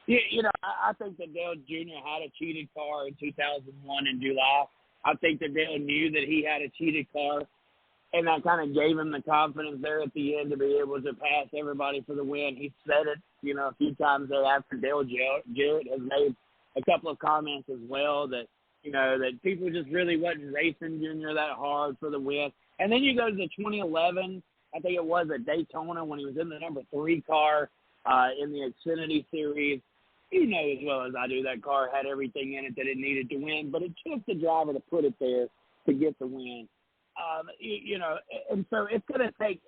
I think that Dale Jr. had a cheated car in 2001 in July. I think that Dale knew that he had a cheated car, and that kind of gave him the confidence there at the end to be able to pass everybody for the win. He said it, a few times thereafter. Dale Jarrett has made a couple of comments as well that, that people just really wasn't racing Jr. that hard for the win. And then you go to the 2011, I think it was at Daytona when he was in the number 3 car in the Xfinity Series. You know as well as I do that car had everything in it that it needed to win, but it took the driver to put it there to get the win. And so it's going to take.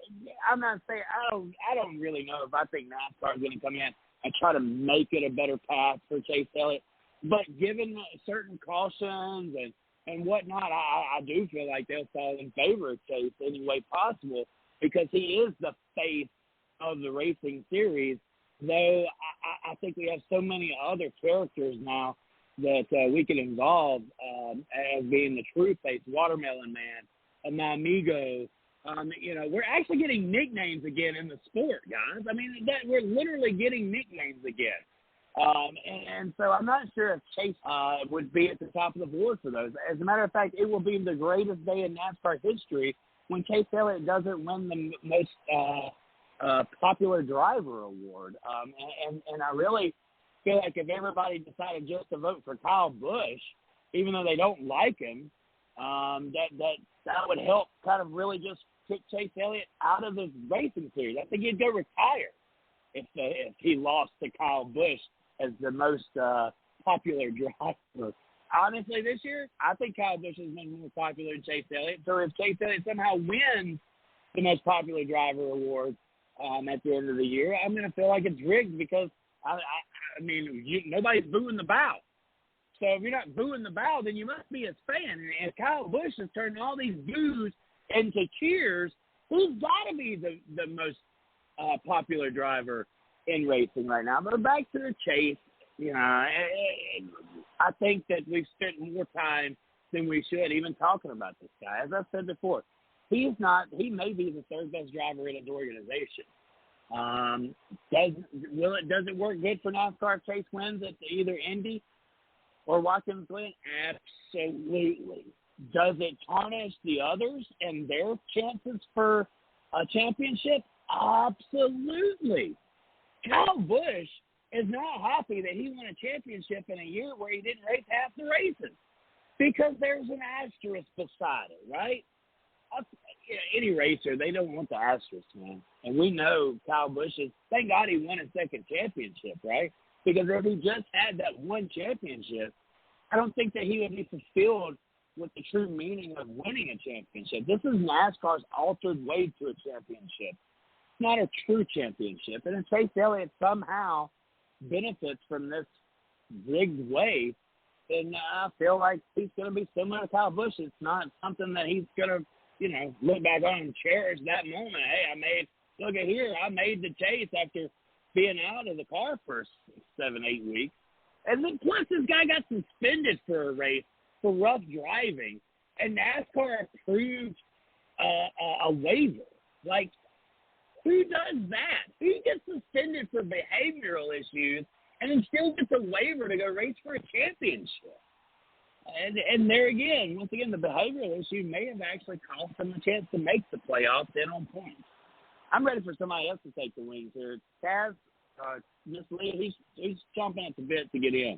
I'm not saying I don't really know if I think NASCAR is going to come in and try to make it a better path for Chase Elliott, but given certain cautions and whatnot, I do feel like they'll fall in favor of Chase any way possible because he is the face of the racing series. Though I think we have so many other characters now that we can involve as being the true face, Watermelon Man, My Amigo, We're actually getting nicknames again in the sport, guys. I mean, we're literally getting nicknames again. And so I'm not sure if Chase would be at the top of the board for those. As a matter of fact, it will be the greatest day in NASCAR history when Chase Elliott doesn't win the most popular driver award. And I really feel like if everybody decided just to vote for Kyle Busch, even though they don't like him, that would help kind of really just kick Chase Elliott out of the racing series. I think he'd go retire if he lost to Kyle Busch as the most popular driver. Honestly, this year, I think Kyle Busch has been more popular than Chase Elliott. So if Chase Elliott somehow wins the most popular driver award at the end of the year, I'm going to feel like it's rigged because, nobody's booing the bow. So if you're not booing the bow, then you must be a fan. And Kyle Busch has turned all these boos into cheers. He's got to be the most popular driver in racing right now. But back to the chase, I think that we've spent more time than we should even talking about this guy. As I said before, he may be the third best driver in his organization. Does it work good for NASCAR if Chase wins at either Indy or Watkins Glen? Absolutely. Does it tarnish the others and their chances for a championship? Absolutely. Kyle Busch is not happy that he won a championship in a year where he didn't race half the races because there's an asterisk beside it, right? Any racer, they don't want the asterisk, man. And we know Kyle Busch thank God he won his second championship, right? Because if he just had that one championship, I don't think that he would be fulfilled with the true meaning of winning a championship. This is NASCAR's altered way to a championship. It's not a true championship. And if Chase Elliott somehow benefits from this rigged way, then I feel like he's going to be similar to Kyle Busch. It's not something that he's going to, look back on and cherish that moment. Hey, look at here, I made the chase after being out of the car for 7-8 weeks. And then plus this guy got suspended for a race for rough driving, and NASCAR approved a waiver. Like, who does that? Who gets suspended for behavioral issues and then still gets a waiver to go race for a championship? And there again, once again, the behavioral issue may have actually cost them a chance to make the playoffs and on points. I'm ready for somebody else to take the wings here. Taz, just leave. He's chomping at the bit to get in.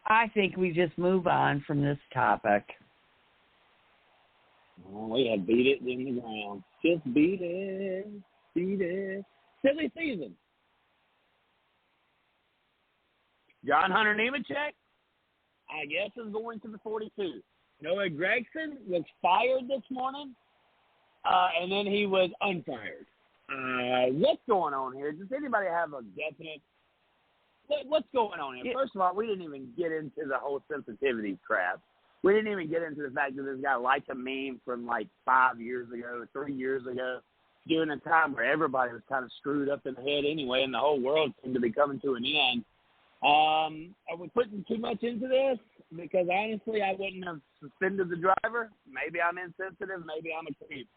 I think we just move on from this topic. Oh, we have beat it in the ground. Just beat it. Beat it. Silly season. John Hunter Nemechek, I guess, is going to the 42. Noah Gragson was fired this morning, and then he was unfired. What's going on here? Does anybody have a definite – what's going on here? First of all, we didn't even get into the whole sensitivity crap. We didn't even get into the fact that this guy liked a meme from like 5 years ago, 3 years ago, during a time where everybody was kind of screwed up in the head anyway, and the whole world seemed to be coming to an end. Are we putting too much into this? Because honestly, I wouldn't have suspended the driver. Maybe I'm insensitive. Maybe I'm a creep.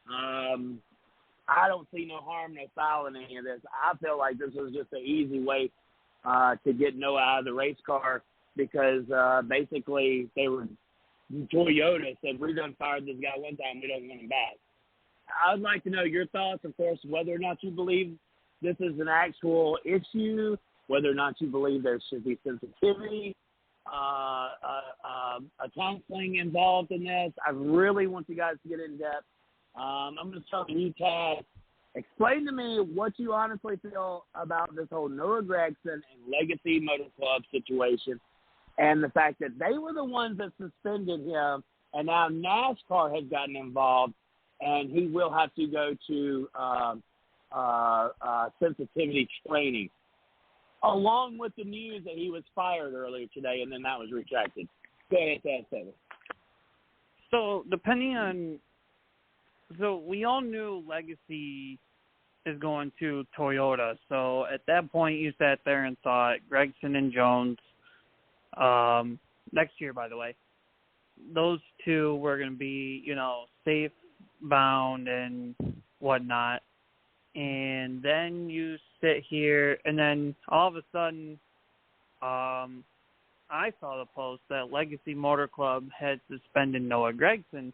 I don't see no harm, no foul in any of this. I feel like this was just an easy way to get Noah out of the race car because basically Toyota said, we done fired this guy one time, we don't want him back. I'd like to know your thoughts, of course, whether or not you believe this is an actual issue, whether or not you believe there should be sensitivity, a counseling involved in this. I really want you guys to get in depth. I'm going to start with you, Tad. Explain to me what you honestly feel about this whole Noah Gragson and Legacy Motor Club situation and the fact that they were the ones that suspended him, and now NASCAR has gotten involved, and he will have to go to sensitivity training, along with the news that he was fired earlier today, and then that was retracted. Go ahead, Tad. So we all knew Legacy is going to Toyota. So at that point, you sat there and thought Gregson and Jones, next year, by the way, those two were going to be, safe bound and whatnot. And then you sit here, and then all of a sudden, I saw the post that Legacy Motor Club had suspended Noah Gragson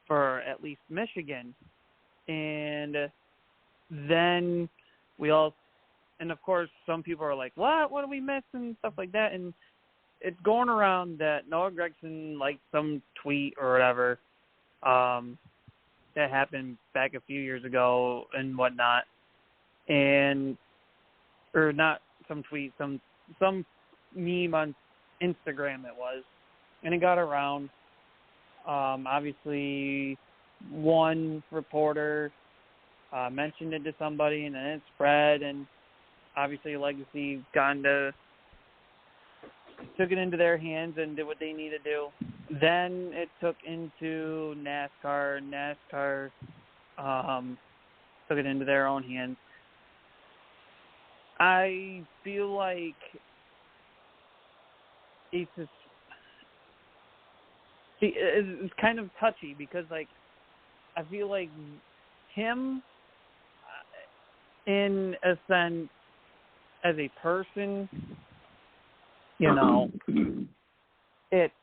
for at least Michigan. And then and of course, some people are like, what do we miss and stuff like that. And it's going around that Noah Gragson liked some tweet or whatever that happened back a few years ago and whatnot. Or not some tweet, some meme on Instagram it was. And it got around. Obviously, one reporter mentioned it to somebody, and then it spread, and obviously Legacy took it into their hands and did what they need to do. Then it took into NASCAR. NASCAR took it into their own hands. I feel like it's kind of touchy because, I feel like him, in a sense, as a person, it's,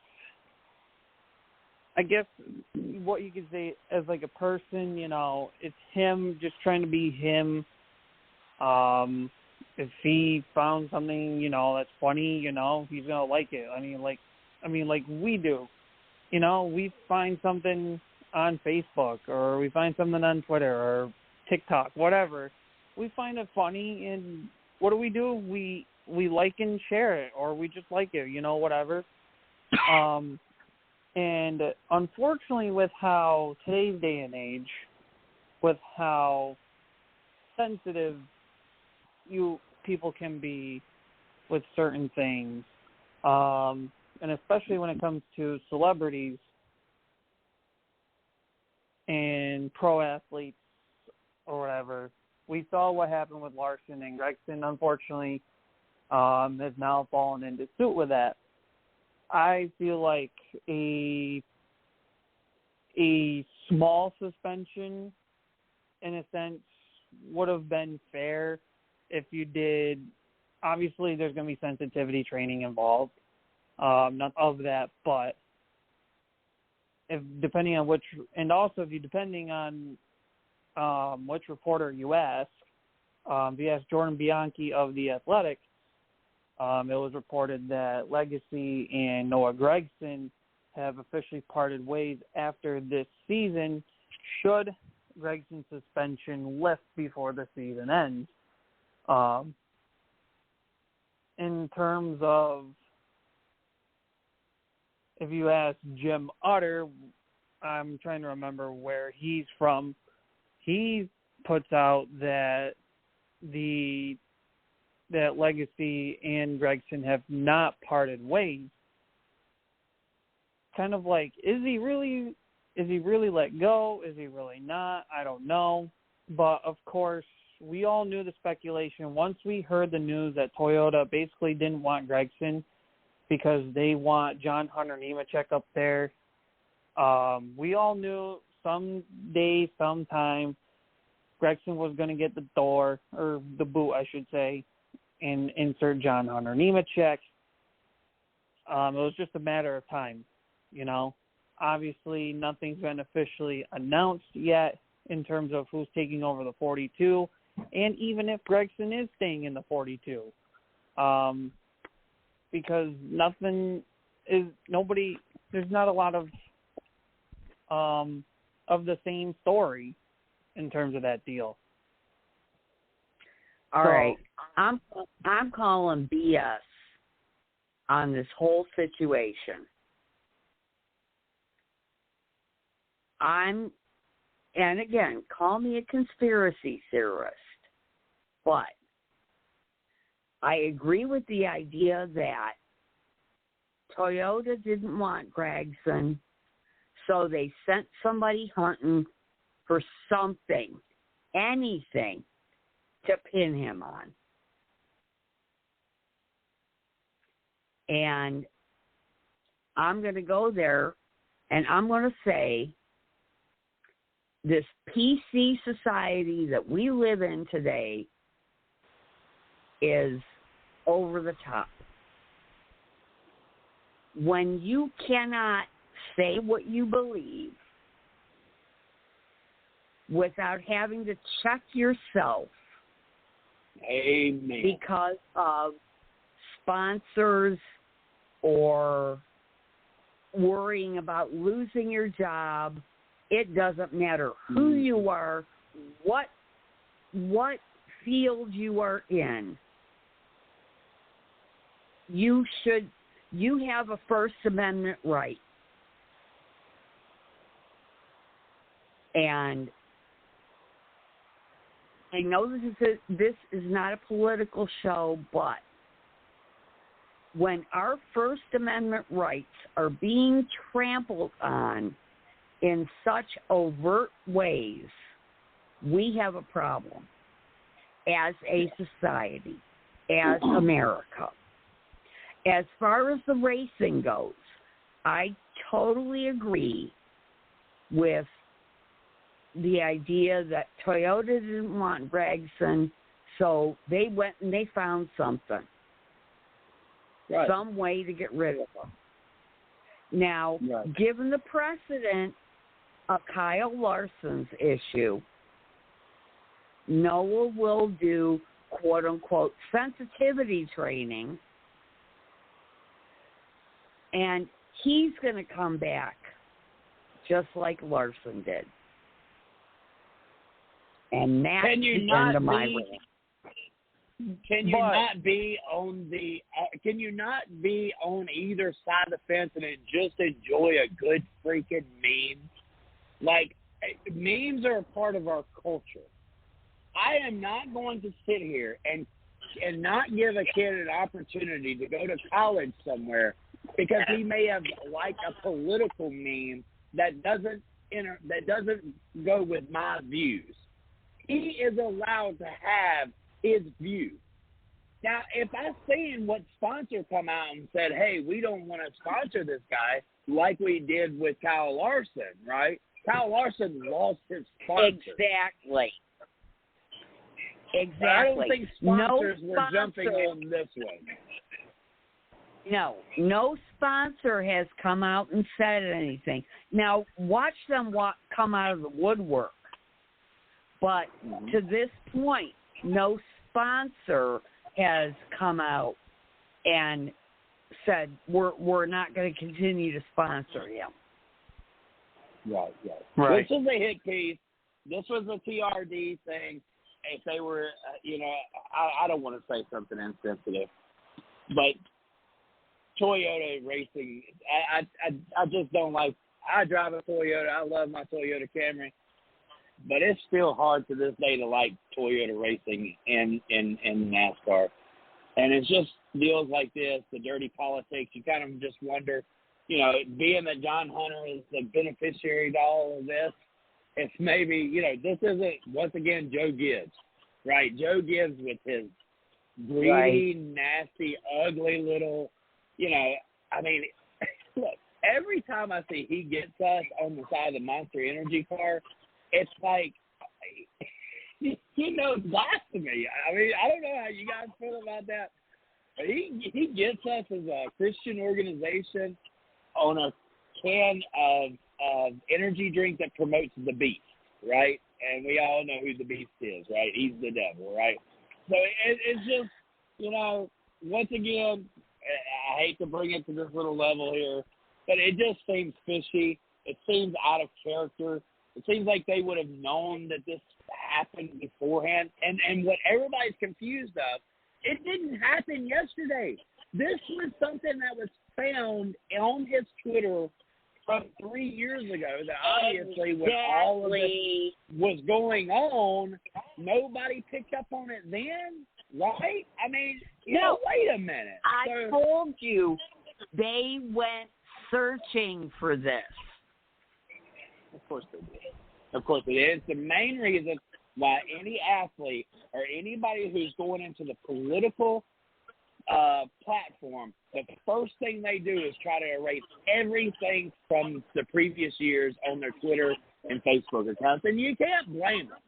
I guess what you could say as a person, it's him just trying to be him. If he found something, that's funny, he's going to like it. I mean, like we do. We find something on Facebook or we find something on Twitter or TikTok, whatever. We find it funny, and what do? We like and share it, or we just like it, whatever. And unfortunately, with how today's day and age, with how sensitive people can be with certain things, and especially when it comes to celebrities and pro athletes or whatever. We saw what happened with Larson, and Gragson, unfortunately, has now fallen into suit with that. I feel like a small suspension, in a sense, would have been fair if you did. Obviously, there's going to be sensitivity training involved. Not of that, but depending on which reporter you ask. If you ask Jordan Bianchi of The Athletic, it was reported that Legacy and Noah Gragson have officially parted ways after this season, should Gregson's suspension lift before the season ends. In terms of, if you ask Jim Utter, I'm trying to remember where he's from, he puts out that that Legacy and Gragson have not parted ways. Kind of like, is he really let go? Is he really not? I don't know. But of course, we all knew the speculation. Once we heard the news that Toyota basically didn't want Gragson because they want John Hunter Nemechek up there, we all knew someday, sometime, Gragson was going to get the door, or the boot, I should say, and insert John Hunter Nemechek. It was just a matter of time, Obviously, nothing's been officially announced yet in terms of who's taking over the 42, and even if Gragson is staying in the 42. Because there's not a lot of the same story in terms of that deal. All right. I'm calling BS on this whole situation. And again, call me a conspiracy theorist, but I agree with the idea that Toyota didn't want Gragson, so they sent somebody hunting for something, anything, to pin him on. And I'm going to go there And I'm going to say this PC society that we live in today is over the top. When you cannot say what you believe without having to check yourself, amen, because of sponsors or worrying about losing your job, it doesn't matter who you are, what field you are in. You have a First Amendment right. And I know this is not a political show, but when our First Amendment rights are being trampled on in such overt ways, we have a problem as a society, as America. As far as the racing goes, I totally agree with the idea that Toyota didn't want Gregson, so they went and they found something. Right. Some way to get rid of him. Now, right. Given the precedent of Kyle Larson's issue, Noah will do quote-unquote sensitivity training, and he's going to come back just like Larson did. And that's the end of my rant. Can you not be on the? Can you not be on either side of the fence and just enjoy a good freaking meme? Like, memes are a part of our culture. I am not going to sit here and not give a kid an opportunity to go to college somewhere because he may have liked a political meme that doesn't go with my views. He is allowed to have his view. Now, if I seen what sponsor come out and said, hey, we don't want to sponsor this guy like we did with Kyle Larson, right? Kyle Larson lost his sponsor. Exactly. But I don't think sponsors were jumping on this one. No sponsor has come out and said anything. Now, watch them come out of the woodwork. But to this point, no sponsor has come out and said we're not going to continue to sponsor him. Right. This was a hit piece. This was a TRD thing. If they were, I don't want to say something insensitive, but Toyota racing, I just don't like. I drive a Toyota. I love my Toyota Camry. But it's still hard to this day to like Toyota racing in NASCAR. And it's just deals like this, the dirty politics. You kind of just wonder, being that John Hunter is the beneficiary to all of this, it's maybe, this isn't, once again, Joe Gibbs, right? Joe Gibbs with his greedy, nasty, ugly little, look, every time I see he gets us on the side of the Monster Energy car, it's like, blasphemy. I mean, I don't know how you guys feel about that. But he gets us as a Christian organization on a can of energy drink that promotes the beast, right? And we all know who the beast is, right? He's the devil, right? So it's just, once again, I hate to bring it to this little level here, but it just seems fishy. It seems out of character. It seems like they would have known that this happened beforehand. And what everybody's confused of, it didn't happen yesterday. This was something that was found on his Twitter from 3 years ago that obviously when all of this was going on, nobody picked up on it then, right? I mean, wait a minute. I told you they went searching for this. Of course they did. It's the main reason why any athlete or anybody who's going into the political platform, the first thing they do is try to erase everything from the previous years on their Twitter and Facebook accounts, and you can't blame them.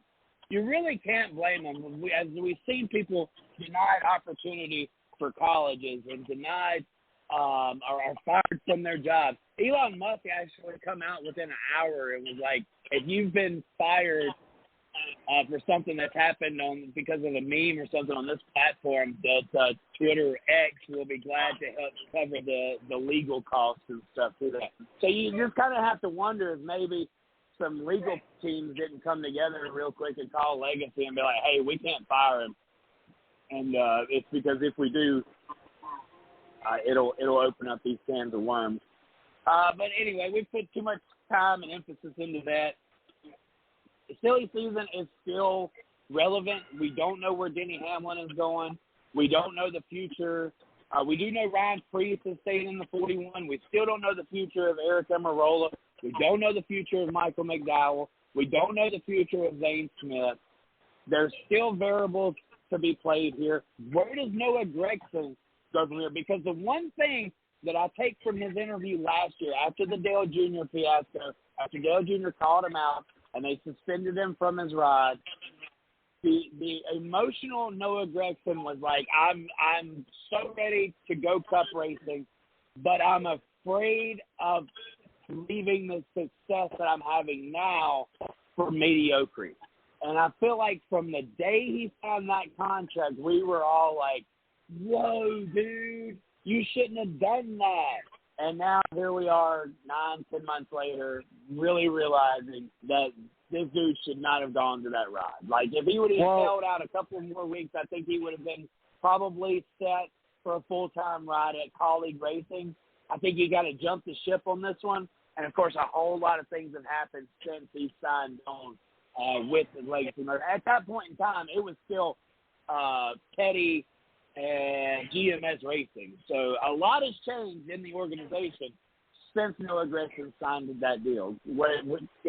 You really can't blame them. As we've seen people denied opportunity for colleges and denied or are fired from their jobs. Elon Musk actually come out within an hour and was like, if you've been fired for something that's happened because of a meme or something on this platform, that Twitter X will be glad to help cover the legal costs and stuff to that. So you just kind of have to wonder if maybe some legal teams didn't come together real quick and call Legacy and be like, hey, we can't fire him. And it's because if we do, it'll open up these cans of worms. But anyway, we put too much time and emphasis into that. The silly season is still relevant. We don't know where Denny Hamlin is going. We don't know the future. We do know Ryan Preece is staying in the 41. We still don't know the future of Eric Amarola. We don't know the future of Michael McDowell. We don't know the future of Zane Smith. There's still variables to be played here. Where does Noah Gragson go from here? Because the one thing that I take from his interview last year after the Dale Jr. fiasco, after Dale Jr. called him out and they suspended him from his ride, the emotional Noah Gragson was like, I'm so ready to go cup racing, but I'm afraid of leaving the success that I'm having now for mediocrity. And I feel like from the day he signed that contract, we were all like, whoa, dude, you shouldn't have done that. And now here we are 9-10 months later, really realizing that this dude should not have gone to that ride. Like, if he would have held out a couple more weeks, I think he would have been probably set for a full-time ride at Colleague Racing. I think he got to jump the ship on this one. And, of course, a whole lot of things have happened since he signed on with the Legacy Motor. At that point in time, it was still Petty and GMS Racing. So a lot has changed in the organization since Noah Gragson signed that deal. Go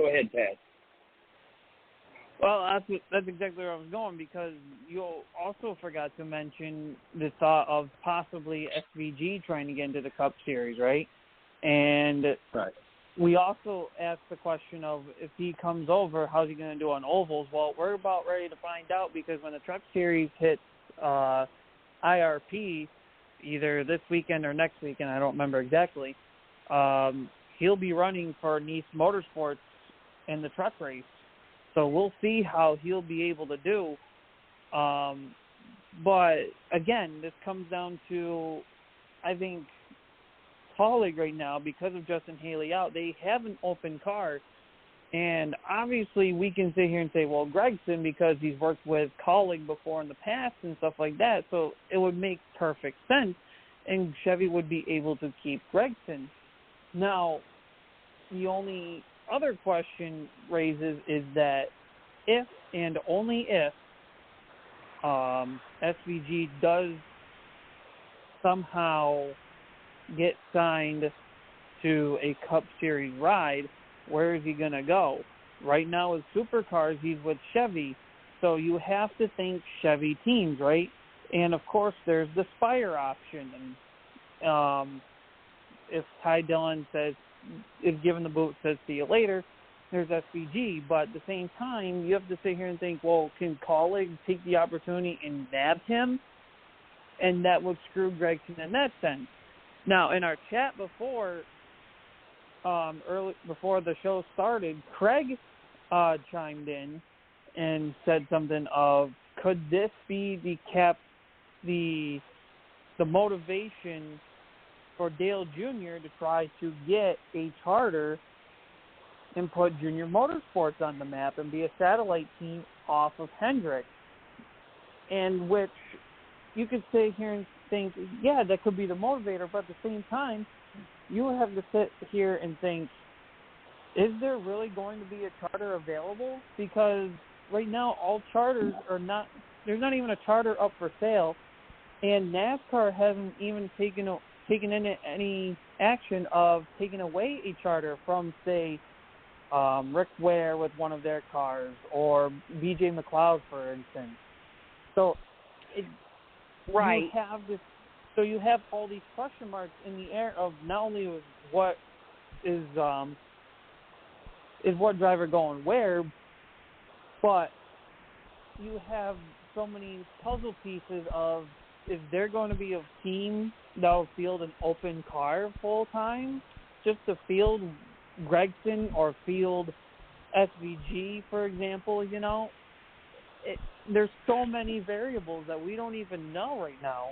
ahead, Ted. Well, that's exactly where I was going, because you also forgot to mention the thought of possibly SVG trying to get into the Cup Series, right? And right. We also asked the question of, if he comes over, how's he going to do on ovals? Well, we're about ready to find out, because when the Truck Series hits IRP, either this weekend or next weekend, I don't remember exactly, he'll be running for Nice Motorsports in the truck race. So we'll see how he'll be able to do. But, again, this comes down to, I think, Colleague right now, because of Justin Haley out, they have an open car. And obviously we can sit here and say, well, Gragson, because he's worked with Colleague before in the past and stuff like that, so it would make perfect sense, and Chevy would be able to keep Gragson. Now, the only other question raises is that if and only if SVG does somehow get signed to a Cup Series ride, where is he going to go? Right now with Supercars, he's with Chevy, so you have to think Chevy teams, right? And, of course, there's the Spire option. And if Ty Dillon says, if given the boot, says see you later, there's SVG. But at the same time, you have to sit here and think, well, can Colleague take the opportunity and nab him? And that would screw Gragson in that sense. Now, in our chat before the show started, Craig chimed in and said something of, could this be the motivation for Dale Jr. to try to get a charter and put Junior Motorsports on the map and be a satellite team off of Hendrick? And which you could sit here and think, yeah, that could be the motivator, but at the same time, you have to sit here and think, is there really going to be a charter available? Because right now, all charters are not, there's not even a charter up for sale, and NASCAR hasn't even taken in any action of taking away a charter from, say, Rick Ware with one of their cars, or BJ McLeod, for instance. So, right. You have this So you have all these question marks in the air of not only what is what driver going where, but you have so many puzzle pieces of, is there going to be a team that will field an open car full time just to field Gregson or field SVG, for example? You know, there's so many variables that we don't even know right now.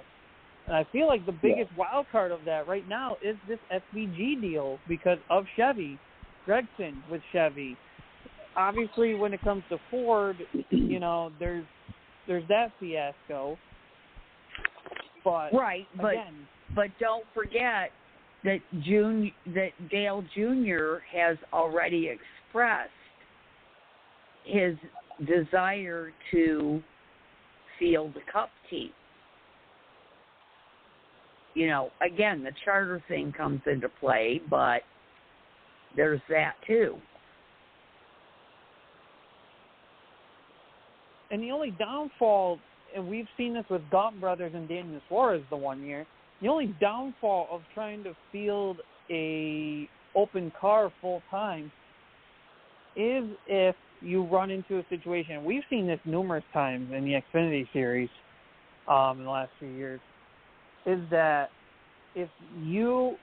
And I feel like the biggest wild card of that right now is this SVG deal because of Chevy, Gregson with Chevy. Obviously, when it comes to Ford, you know, there's that fiasco. But right, again, but don't forget that Dale Jr. has already expressed his desire to field the Cup team. You know, again, the charter thing comes into play, but there's that too. And the only downfall, and we've seen this with Gaunt Brothers and Daniel Suarez the one year, the only downfall of trying to field a open car full time is if you run into a situation. We've seen this numerous times in the Xfinity Series in the last few years, is that if you,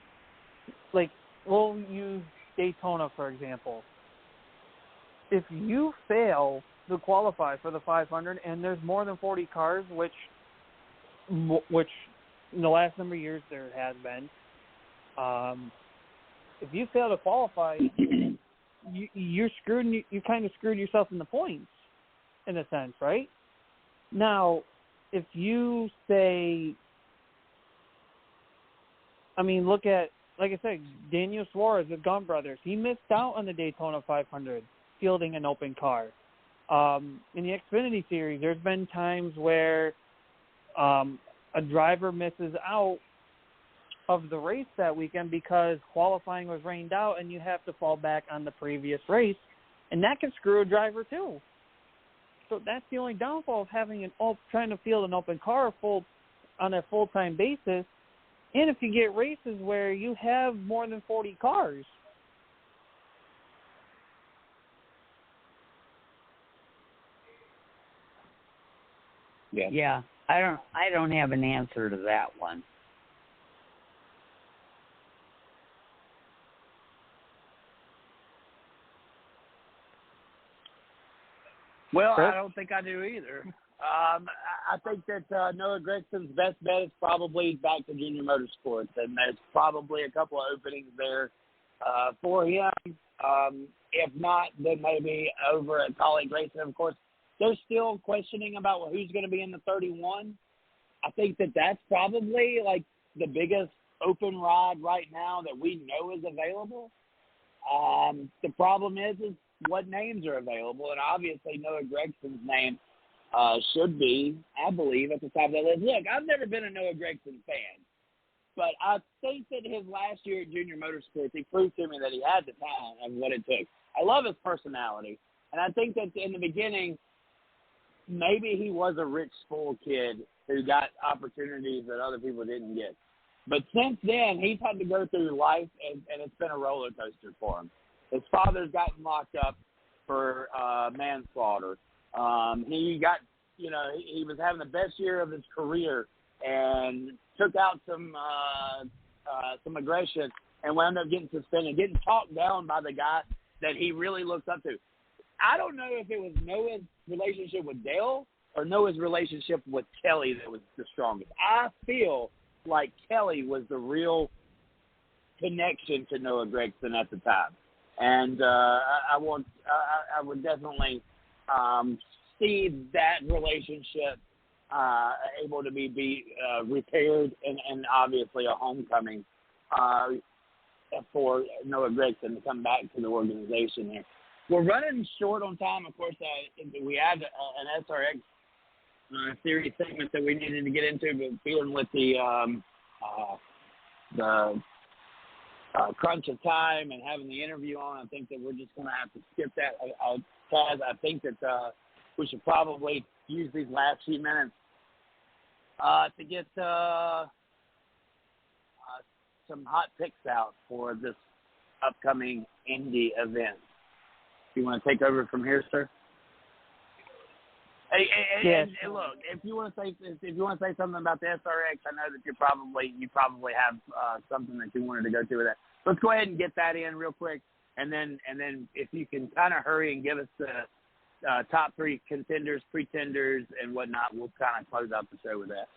like, we'll use Daytona, for example. If you fail to qualify for the 500 and there's more than 40 cars, which in the last number of years there has been, if you fail to qualify, you're screwed. You kind of screwed yourself in the points, in a sense, right? Now, if you say, I mean, look at, like I said, Daniel Suarez with Gaunt Brothers. He missed out on the Daytona 500 fielding an open car. In the Xfinity Series, there's been times where a driver misses out of the race that weekend because qualifying was rained out and you have to fall back on the previous race, and that can screw a driver too. So that's the only downfall of having trying to field an open car on a full-time basis. And if you get races where you have more than 40 cars. Yeah. I don't have an answer to that one. Well, I don't think I do either. I think that Noah Gregson's best bet is probably back to Junior Motorsports, and there's probably a couple of openings there for him. If not, then maybe over at Colleague Racing. Of course, they're still questioning about who's going to be in the 31. I think that that's probably like the biggest open ride right now that we know is available. The problem is what names are available, and obviously Noah Gregson's name should be, I believe, at the top of that list. Look, I've never been a Noah Gregson fan, but I think that his last year at Junior Motorsports, he proved to me that he had the talent of what it took. I love his personality, and I think that in the beginning, maybe he was a rich, spoiled kid who got opportunities that other people didn't get. But since then, he's had to go through life, and it's been a roller coaster for him. His father's gotten locked up for manslaughter. He got, he was having the best year of his career and took out some aggression and wound up getting suspended, getting talked down by the guy that he really looked up to. I don't know if it was Noah's relationship with Dale or Noah's relationship with Kelly that was the strongest. I feel like Kelly was the real connection to Noah Gregson at the time. And I would definitely see that relationship able to be repaired and obviously a homecoming for Noah Gregson to come back to the organization here. We're running short on time. Of course, we had an SRX series segment that we needed to get into, but dealing with the crunch of time and having the interview on, I think that we're just going to have to skip that. Taz, I think that we should probably use these last few minutes to get some hot picks out for this upcoming Indy event. You want to take over from here, sir? Hey, Yes. and look, if you want to say something about the SRX, I know that you probably have something that you wanted to go to with that. Let's go ahead and get that in real quick, and then if you can kind of hurry and give us the top 3 contenders, pretenders, and whatnot, we'll kind of close out the show with that.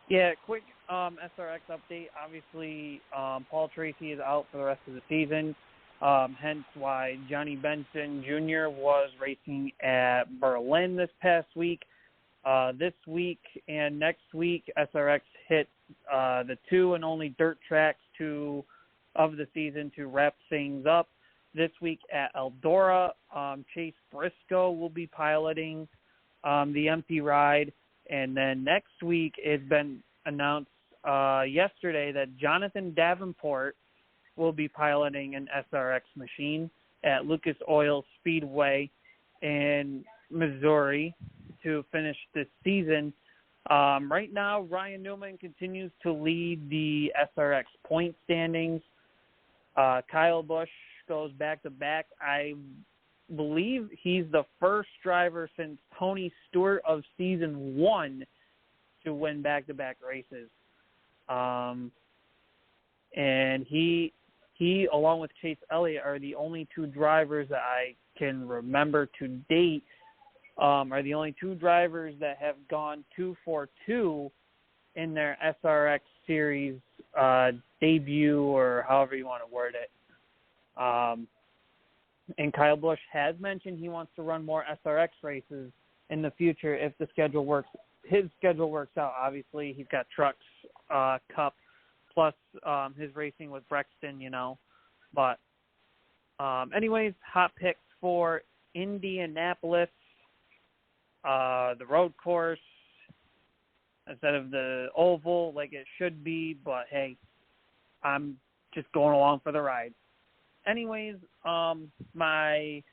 Yeah, quick SRX update. Obviously, Paul Tracy is out for the rest of the season, hence why Johnny Benson Jr. was racing at Berlin this past week. This week and next week, SRX hit the 2 and only dirt tracks of the season to wrap things up. This week at Eldora, Chase Briscoe will be piloting the empty ride. And then next week, it's been announced yesterday that Jonathan Davenport will be piloting an SRX machine at Lucas Oil Speedway in Missouri to finish this season. Right now, Ryan Newman continues to lead the SRX point standings. Kyle Busch goes back-to-back. I believe he's the first driver since Tony Stewart of season 1 to win back-to-back races. And he along with Chase Elliott are the only 2 drivers that I can remember to date, are the only 2 drivers that have gone 2-for-2 in their SRX series debut, or however you want to word it. And Kyle Busch has mentioned he wants to run more SRX races in the future if his schedule works out. Obviously, he's got Trucks Cup plus his racing with Brexton, But anyways, hot picks for Indianapolis, the road course instead of the oval like it should be. But hey, I'm just going along for the ride. Anyways, my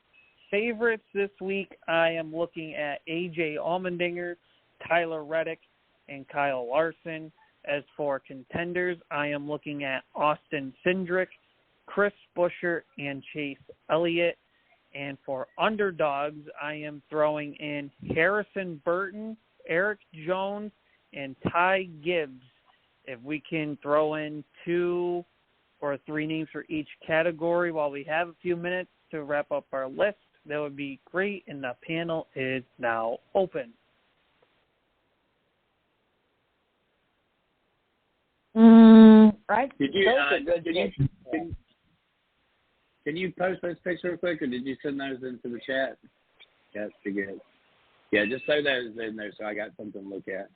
favorites this week, I am looking at A.J. Allmendinger, Tyler Reddick, and Kyle Larson. As for contenders, I am looking at Austin Cindric, Chris Buescher, and Chase Elliott. And for underdogs, I am throwing in Harrison Burton, Eric Jones, and Ty Gibbs. If we can throw in 2 or 3 names for each category while we have a few minutes to wrap up our list, that would be great, and the panel is now open. Right. Can you post those pictures real quick, or did you send those into the chat? That's pretty good. Yeah, just throw those in there so I got something to look at.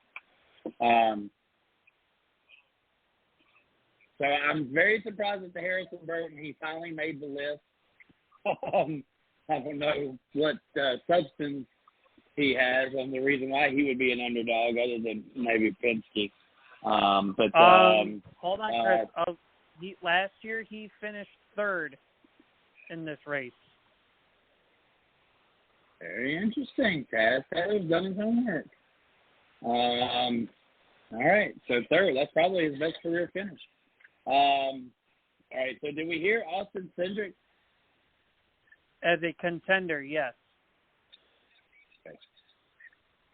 So I'm very surprised at the Harrison Burton. He finally made the list. I don't know what substance he has on the reason why he would be an underdog other than maybe Penske. Hold on, Chris. Last year he finished 3rd in this race. Very interesting. Taylor's done his homework. All right, so 3rd. That's probably his best career finish. All right, so did we hear Austin Cindric? As a contender, yes. Okay.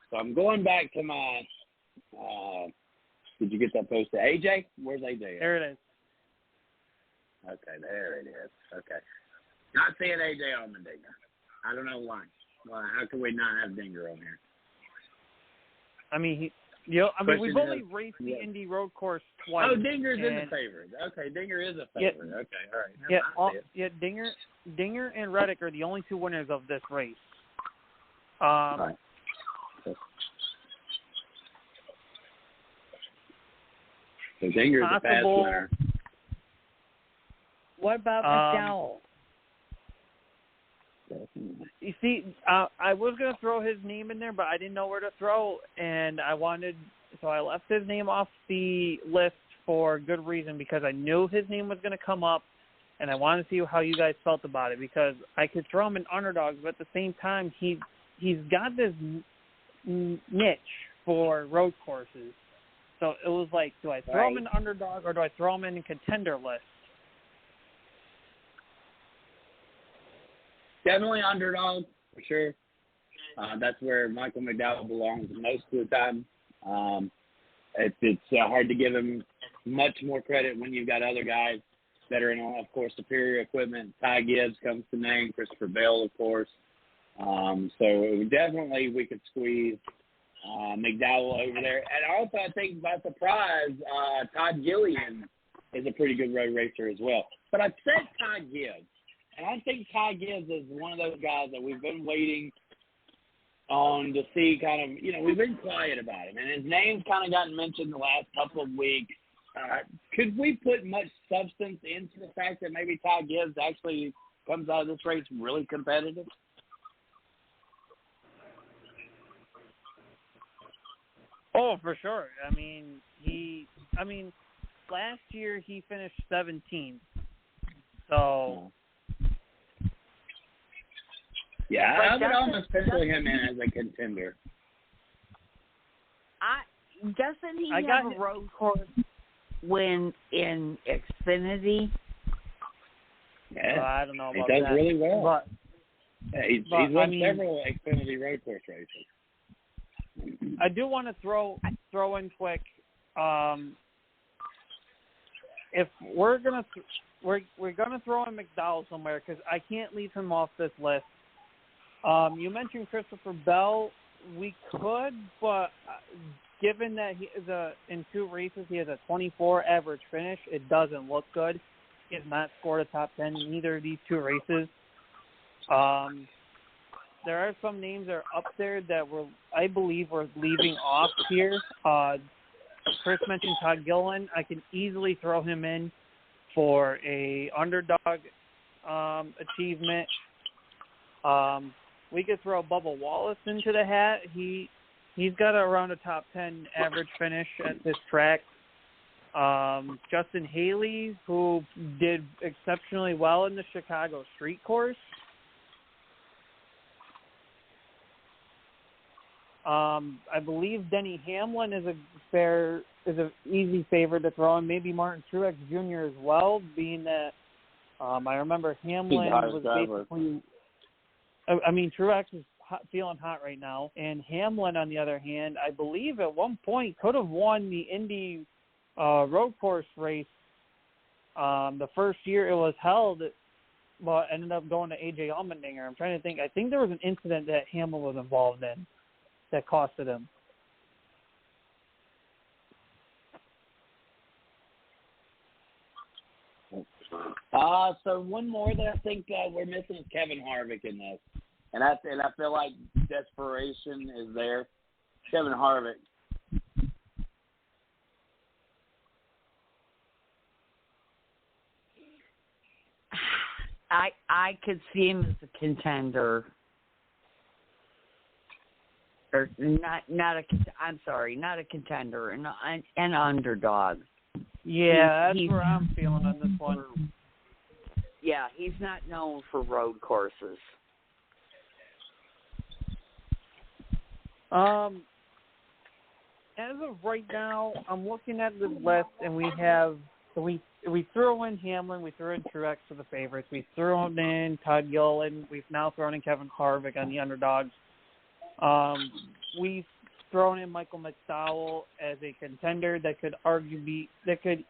So I'm going back to my did you get that posted? AJ? Where's AJ at? There it is. Okay, there it is. Okay. Not seeing AJ Allmendinger. I don't know why. Well, how can we not have Dinger on here? I mean, we've only raced the Indy Road Course twice. Oh, Dinger's in the favorite. Okay, Dinger is a favorite. Yeah, okay, all right. Dinger and Reddick are the only 2 winners of this race. All right. So Dinger's a past winner. What about McDowell? You see, I was going to throw his name in there, but I didn't know where to throw, and so I left his name off the list for good reason, because I knew his name was going to come up, and I wanted to see how you guys felt about it, because I could throw him in underdogs, but at the same time, he's got this niche for road courses. So it was like, do I throw him in underdog or do I throw him in contender list? Definitely underdog, for sure. That's where Michael McDowell belongs most of the time. It's hard to give him much more credit when you've got other guys that are in, of course, superior equipment. Ty Gibbs comes to name, Christopher Bell, of course. So definitely we could squeeze McDowell over there. And also, I think by surprise, Todd Gillian is a pretty good road racer as well. But I said Ty Gibbs. And I think Ty Gibbs is one of those guys that we've been waiting on to see kind of, we've been quiet about him. And his name's kind of gotten mentioned the last couple of weeks. Could we put much substance into the fact that maybe Ty Gibbs actually comes out of this race really competitive? Oh, for sure. I mean, last year he finished 17th. So... Yeah, I would almost pencil him in as a contender. Doesn't he have a road course win in Xfinity? Yeah, I don't know about that. He does that. really well. But, he's won several Xfinity road course races. I do want to throw in quick. If we're gonna throw in McDowell somewhere, because I can't leave him off this list. You mentioned Christopher Bell. We could, but given that he is in 2 races, he has a 24 average finish. It doesn't look good. He has not scored a top 10 in either of these 2 races. There are some names that are up there that I believe we're leaving off here. Chris mentioned Todd Gilliland. I can easily throw him in for a underdog achievement. We could throw Bubba Wallace into the hat. He's got around a top 10 average finish at this track. Justin Haley, who did exceptionally well in the Chicago Street Course. I believe Denny Hamlin is an easy favorite to throw in. Maybe Martin Truex Jr. as well, being that I remember Hamlin was basically. Truex is feeling hot right now, and Hamlin, on the other hand, I believe at one point could have won the Indy road course race the first year it was held, but ended up going to A.J. Allmendinger. I'm trying to think. I think there was an incident that Hamlin was involved in that costed him. So one more that I think we're missing is Kevin Harvick in this. And I feel like desperation is there. Kevin Harvick. I could see him as a contender. Or not a contender, an underdog. Yeah, that's where I'm feeling on this one. Yeah, he's not known for road courses. As of right now, I'm looking at this list, and we threw in Hamlin, we threw in Truex for the favorites, we threw in Todd Gilliland, we've now thrown in Kevin Harvick on the underdogs. We've thrown in Michael McDowell as a contender that could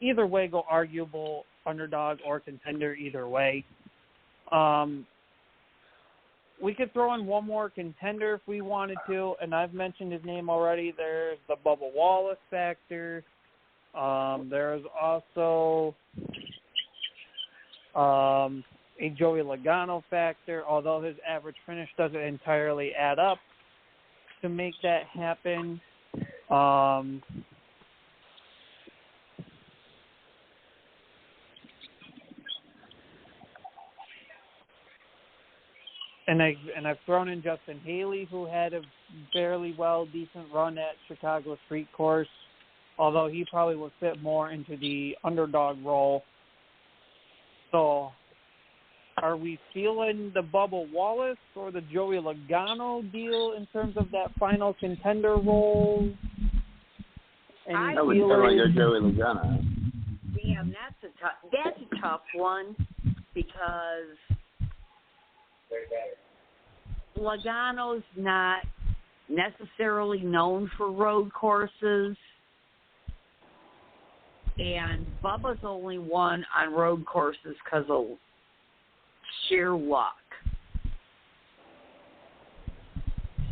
either way go arguable underdog or contender either way. We could throw in one more contender if we wanted to, and I've mentioned his name already. There's the Bubba Wallace factor. There's also a Joey Logano factor, although his average finish doesn't entirely add up to make that happen. And I've thrown in Justin Haley, who had a fairly decent run at Chicago Street Course, although he probably would fit more into the underdog role. So, are we feeling the Bubba Wallace or the Joey Logano deal in terms of that final contender role? Any I would totally go Joey Logano. Damn, that's a tough one because Logano's not necessarily known for road courses, and Bubba's only won on road courses because of sheer luck.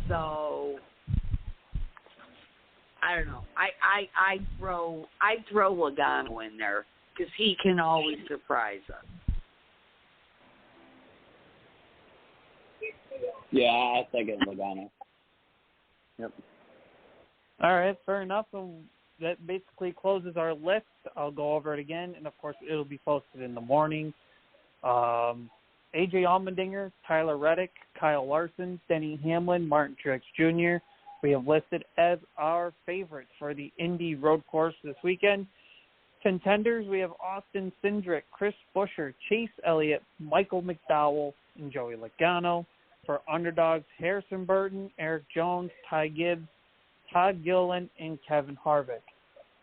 So I don't know. I throw Logano in there because he can always surprise us. Yeah, I think it's Logano. Yep. All right, fair enough. So that basically closes our list. I'll go over it again, and of course, it'll be posted in the morning. AJ Allmendinger, Tyler Reddick, Kyle Larson, Denny Hamlin, Martin Truex Jr. We have listed as our favorites for the Indy Road Course this weekend. Contenders, we have Austin Cindric, Chris Buescher, Chase Elliott, Michael McDowell, and Joey Logano. For underdogs, Harrison Burton, Eric Jones, Ty Gibbs, Todd Gilliland, and Kevin Harvick.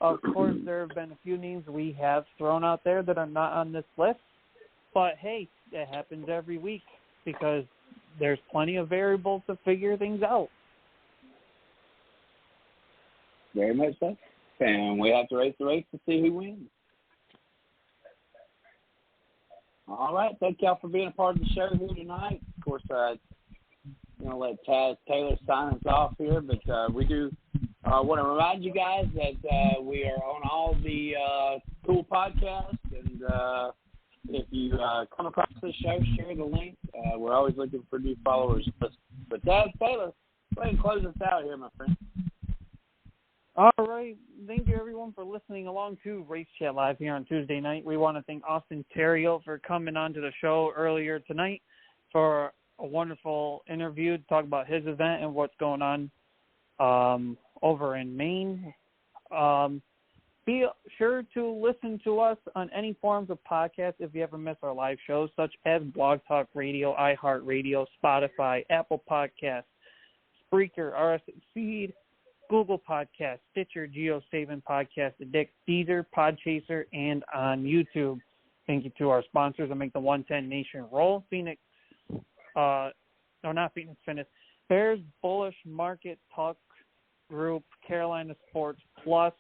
Of course, there have been a few names we have thrown out there that are not on this list, but hey, it happens every week because there's plenty of variables to figure things out. Very much so. And we have to race the race to see who wins. All right. Thank y'all for being a part of the show here tonight. Of course, I'm going to let Taz Taylor sign us off here, but we do want to remind you guys that we are on all the cool podcasts, and if you come across this show, share the link. We're always looking for new followers. But Taz Taylor, go ahead and close us out here, my friend. All right. Thank you, everyone, for listening along to Race Chat Live here on Tuesday night. We want to thank Austin Theriault for coming on to the show earlier tonight for a wonderful interview to talk about his event and what's going on over in Maine. Be sure to listen to us on any forms of podcasts if you ever miss our live shows, such as Blog Talk Radio, iHeartRadio, Spotify, Apple Podcasts, Spreaker, RSS Feed, Google Podcasts, Stitcher, GeoSavin Podcast Addict, Deezer, Podchaser, and on YouTube. Thank you to our sponsors that make the 110 Nation roll. Bears Bullish Market Talk Group, Carolina Sports Plus,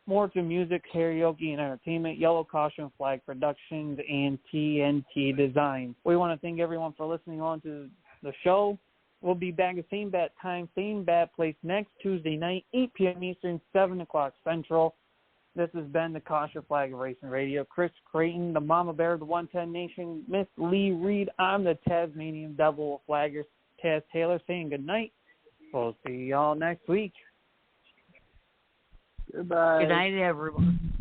More to Music, Karaoke, and Entertainment, Yellow Caution Flag Productions, and TNT Design. We want to thank everyone for listening on to the show. We'll be back at same bat time, same bat place next Tuesday night, 8 p.m. Eastern, 7 o'clock Central. This has been the Caution Flag Racing Radio. Chris Creighton, the Mama Bear of the 110 Nation, Miss Lee Reed. I'm the Tasmanian Devil of Flaggers, Taz Taylor, saying good night. We'll see y'all next week. Goodbye. Good night, everyone.